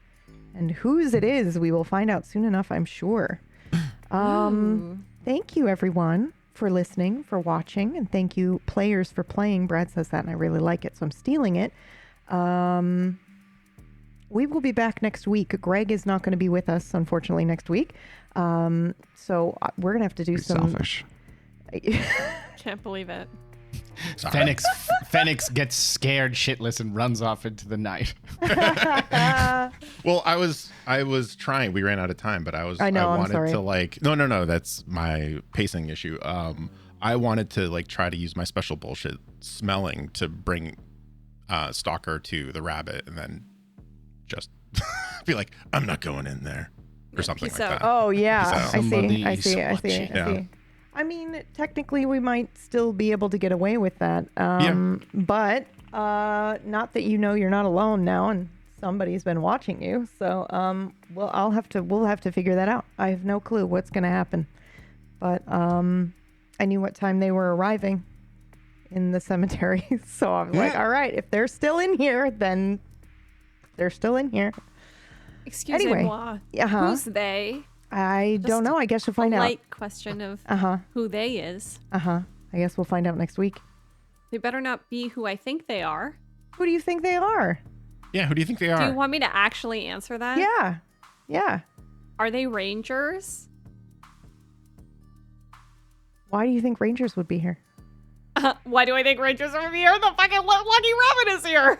And whose it is, we will find out soon enough, I'm sure. Thank you, everyone, for listening, for watching, and thank you, players, for playing. Brad says that, and I really like it, so I'm stealing it. We will be back next week. Greg is not going to be with us, unfortunately, next week. So we're going to have to do some... Selfish. Can't believe it. Phoenix gets scared shitless and runs off into the night. Well, I was trying. We ran out of time, but I I'm wanted sorry. to like no, that's my pacing issue. I wanted to like try to use my special bullshit smelling to bring Stalker to the rabbit, and then just be like, I'm not going in there, or something peace like out. that. Oh, yeah. So- I see. Somebody I see. watching. Yeah. I mean, technically, we might still be able to get away with that. But not that you know you're not alone now, and somebody's been watching you. So, we'll have to figure that out. I have no clue what's going to happen. But I knew what time they were arriving in the cemetery, so I was like, all right, if they're still in here, then they're still in here. Excusez-moi. Who's they? I don't know. I guess we'll find a out. light question of who they is. I guess we'll find out next week. They better not be who I think they are. Who do you think they are? Yeah, who do you think they Do are? you want me to actually answer that? Yeah. Are they rangers? Why do you think Rangers would be here? Why do I think rangers are here? The fucking Lucky Rabbit is here.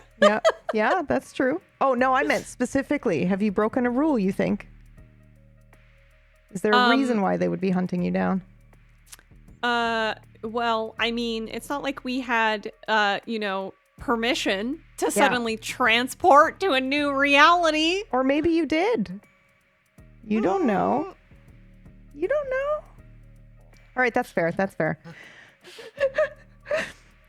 Yeah, that's true. Oh, no, I meant specifically. Have you broken a rule, you think? Is there a reason why they would be hunting you down? Well, I mean, it's not like we had, permission to suddenly transport to a new reality. Or maybe you did. You don't know. You don't know? All right, that's fair. That's fair.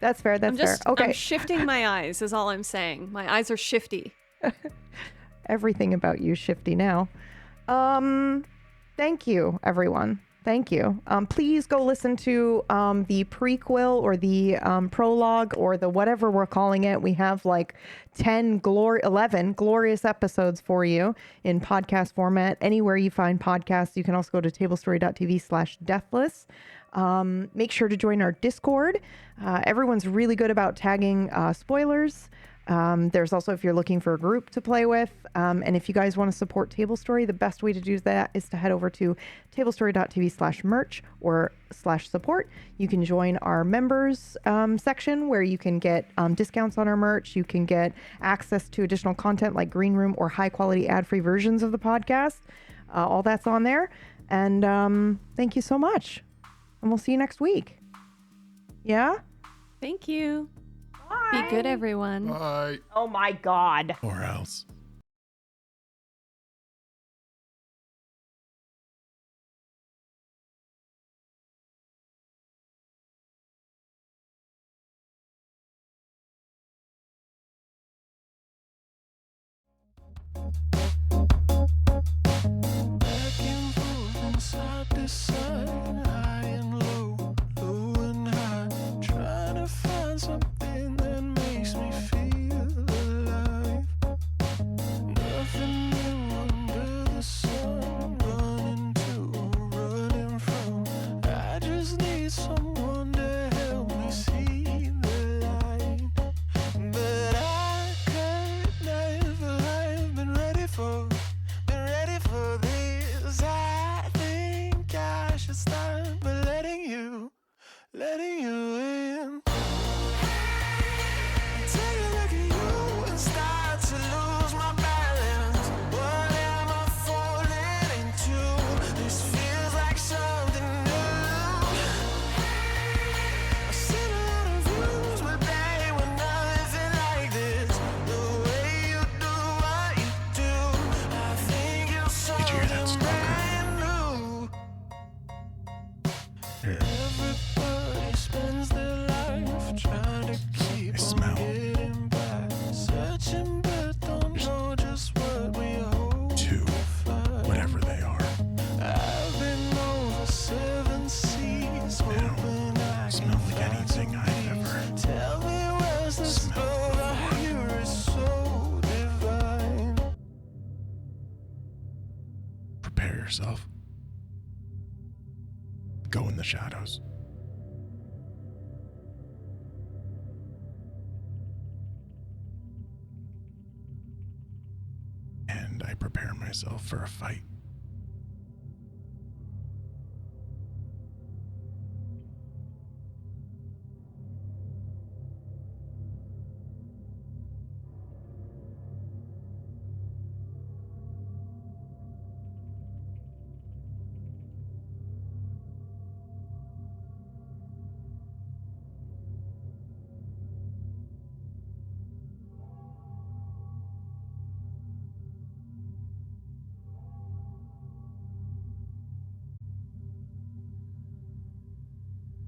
That's fair. Okay. I'm shifting my eyes is all I'm saying. My eyes are shifty. Everything about you is shifty now. Thank you, everyone. Thank you. Please go listen to the prequel or the prologue or the whatever we're calling it. We have like 11 glorious episodes for you in podcast format. Anywhere you find podcasts, you can also go to tablestory.tv/deathless. Make sure to join our Discord. Everyone's really good about tagging spoilers. There's also, if you're looking for a group to play with, and if you guys want to support Tablestory, the best way to do that is to head over to tablestory.tv/merch or /support. You can join our members section where you can get discounts on our merch. You can get access to additional content like Green Room or high quality ad-free versions of the podcast. All that's on there. And thank you so much. And we'll see you next week. Yeah? Thank you. Bye. Be good, everyone. Bye. Oh my God. Or else. Back and forth and side to side, high and low, low and high, trying to find something that makes me feel alive. Nothing new under the sun, running to or running from. I just need someone to help me see the light. yourself. Go in the shadows. And I prepare myself for a fight.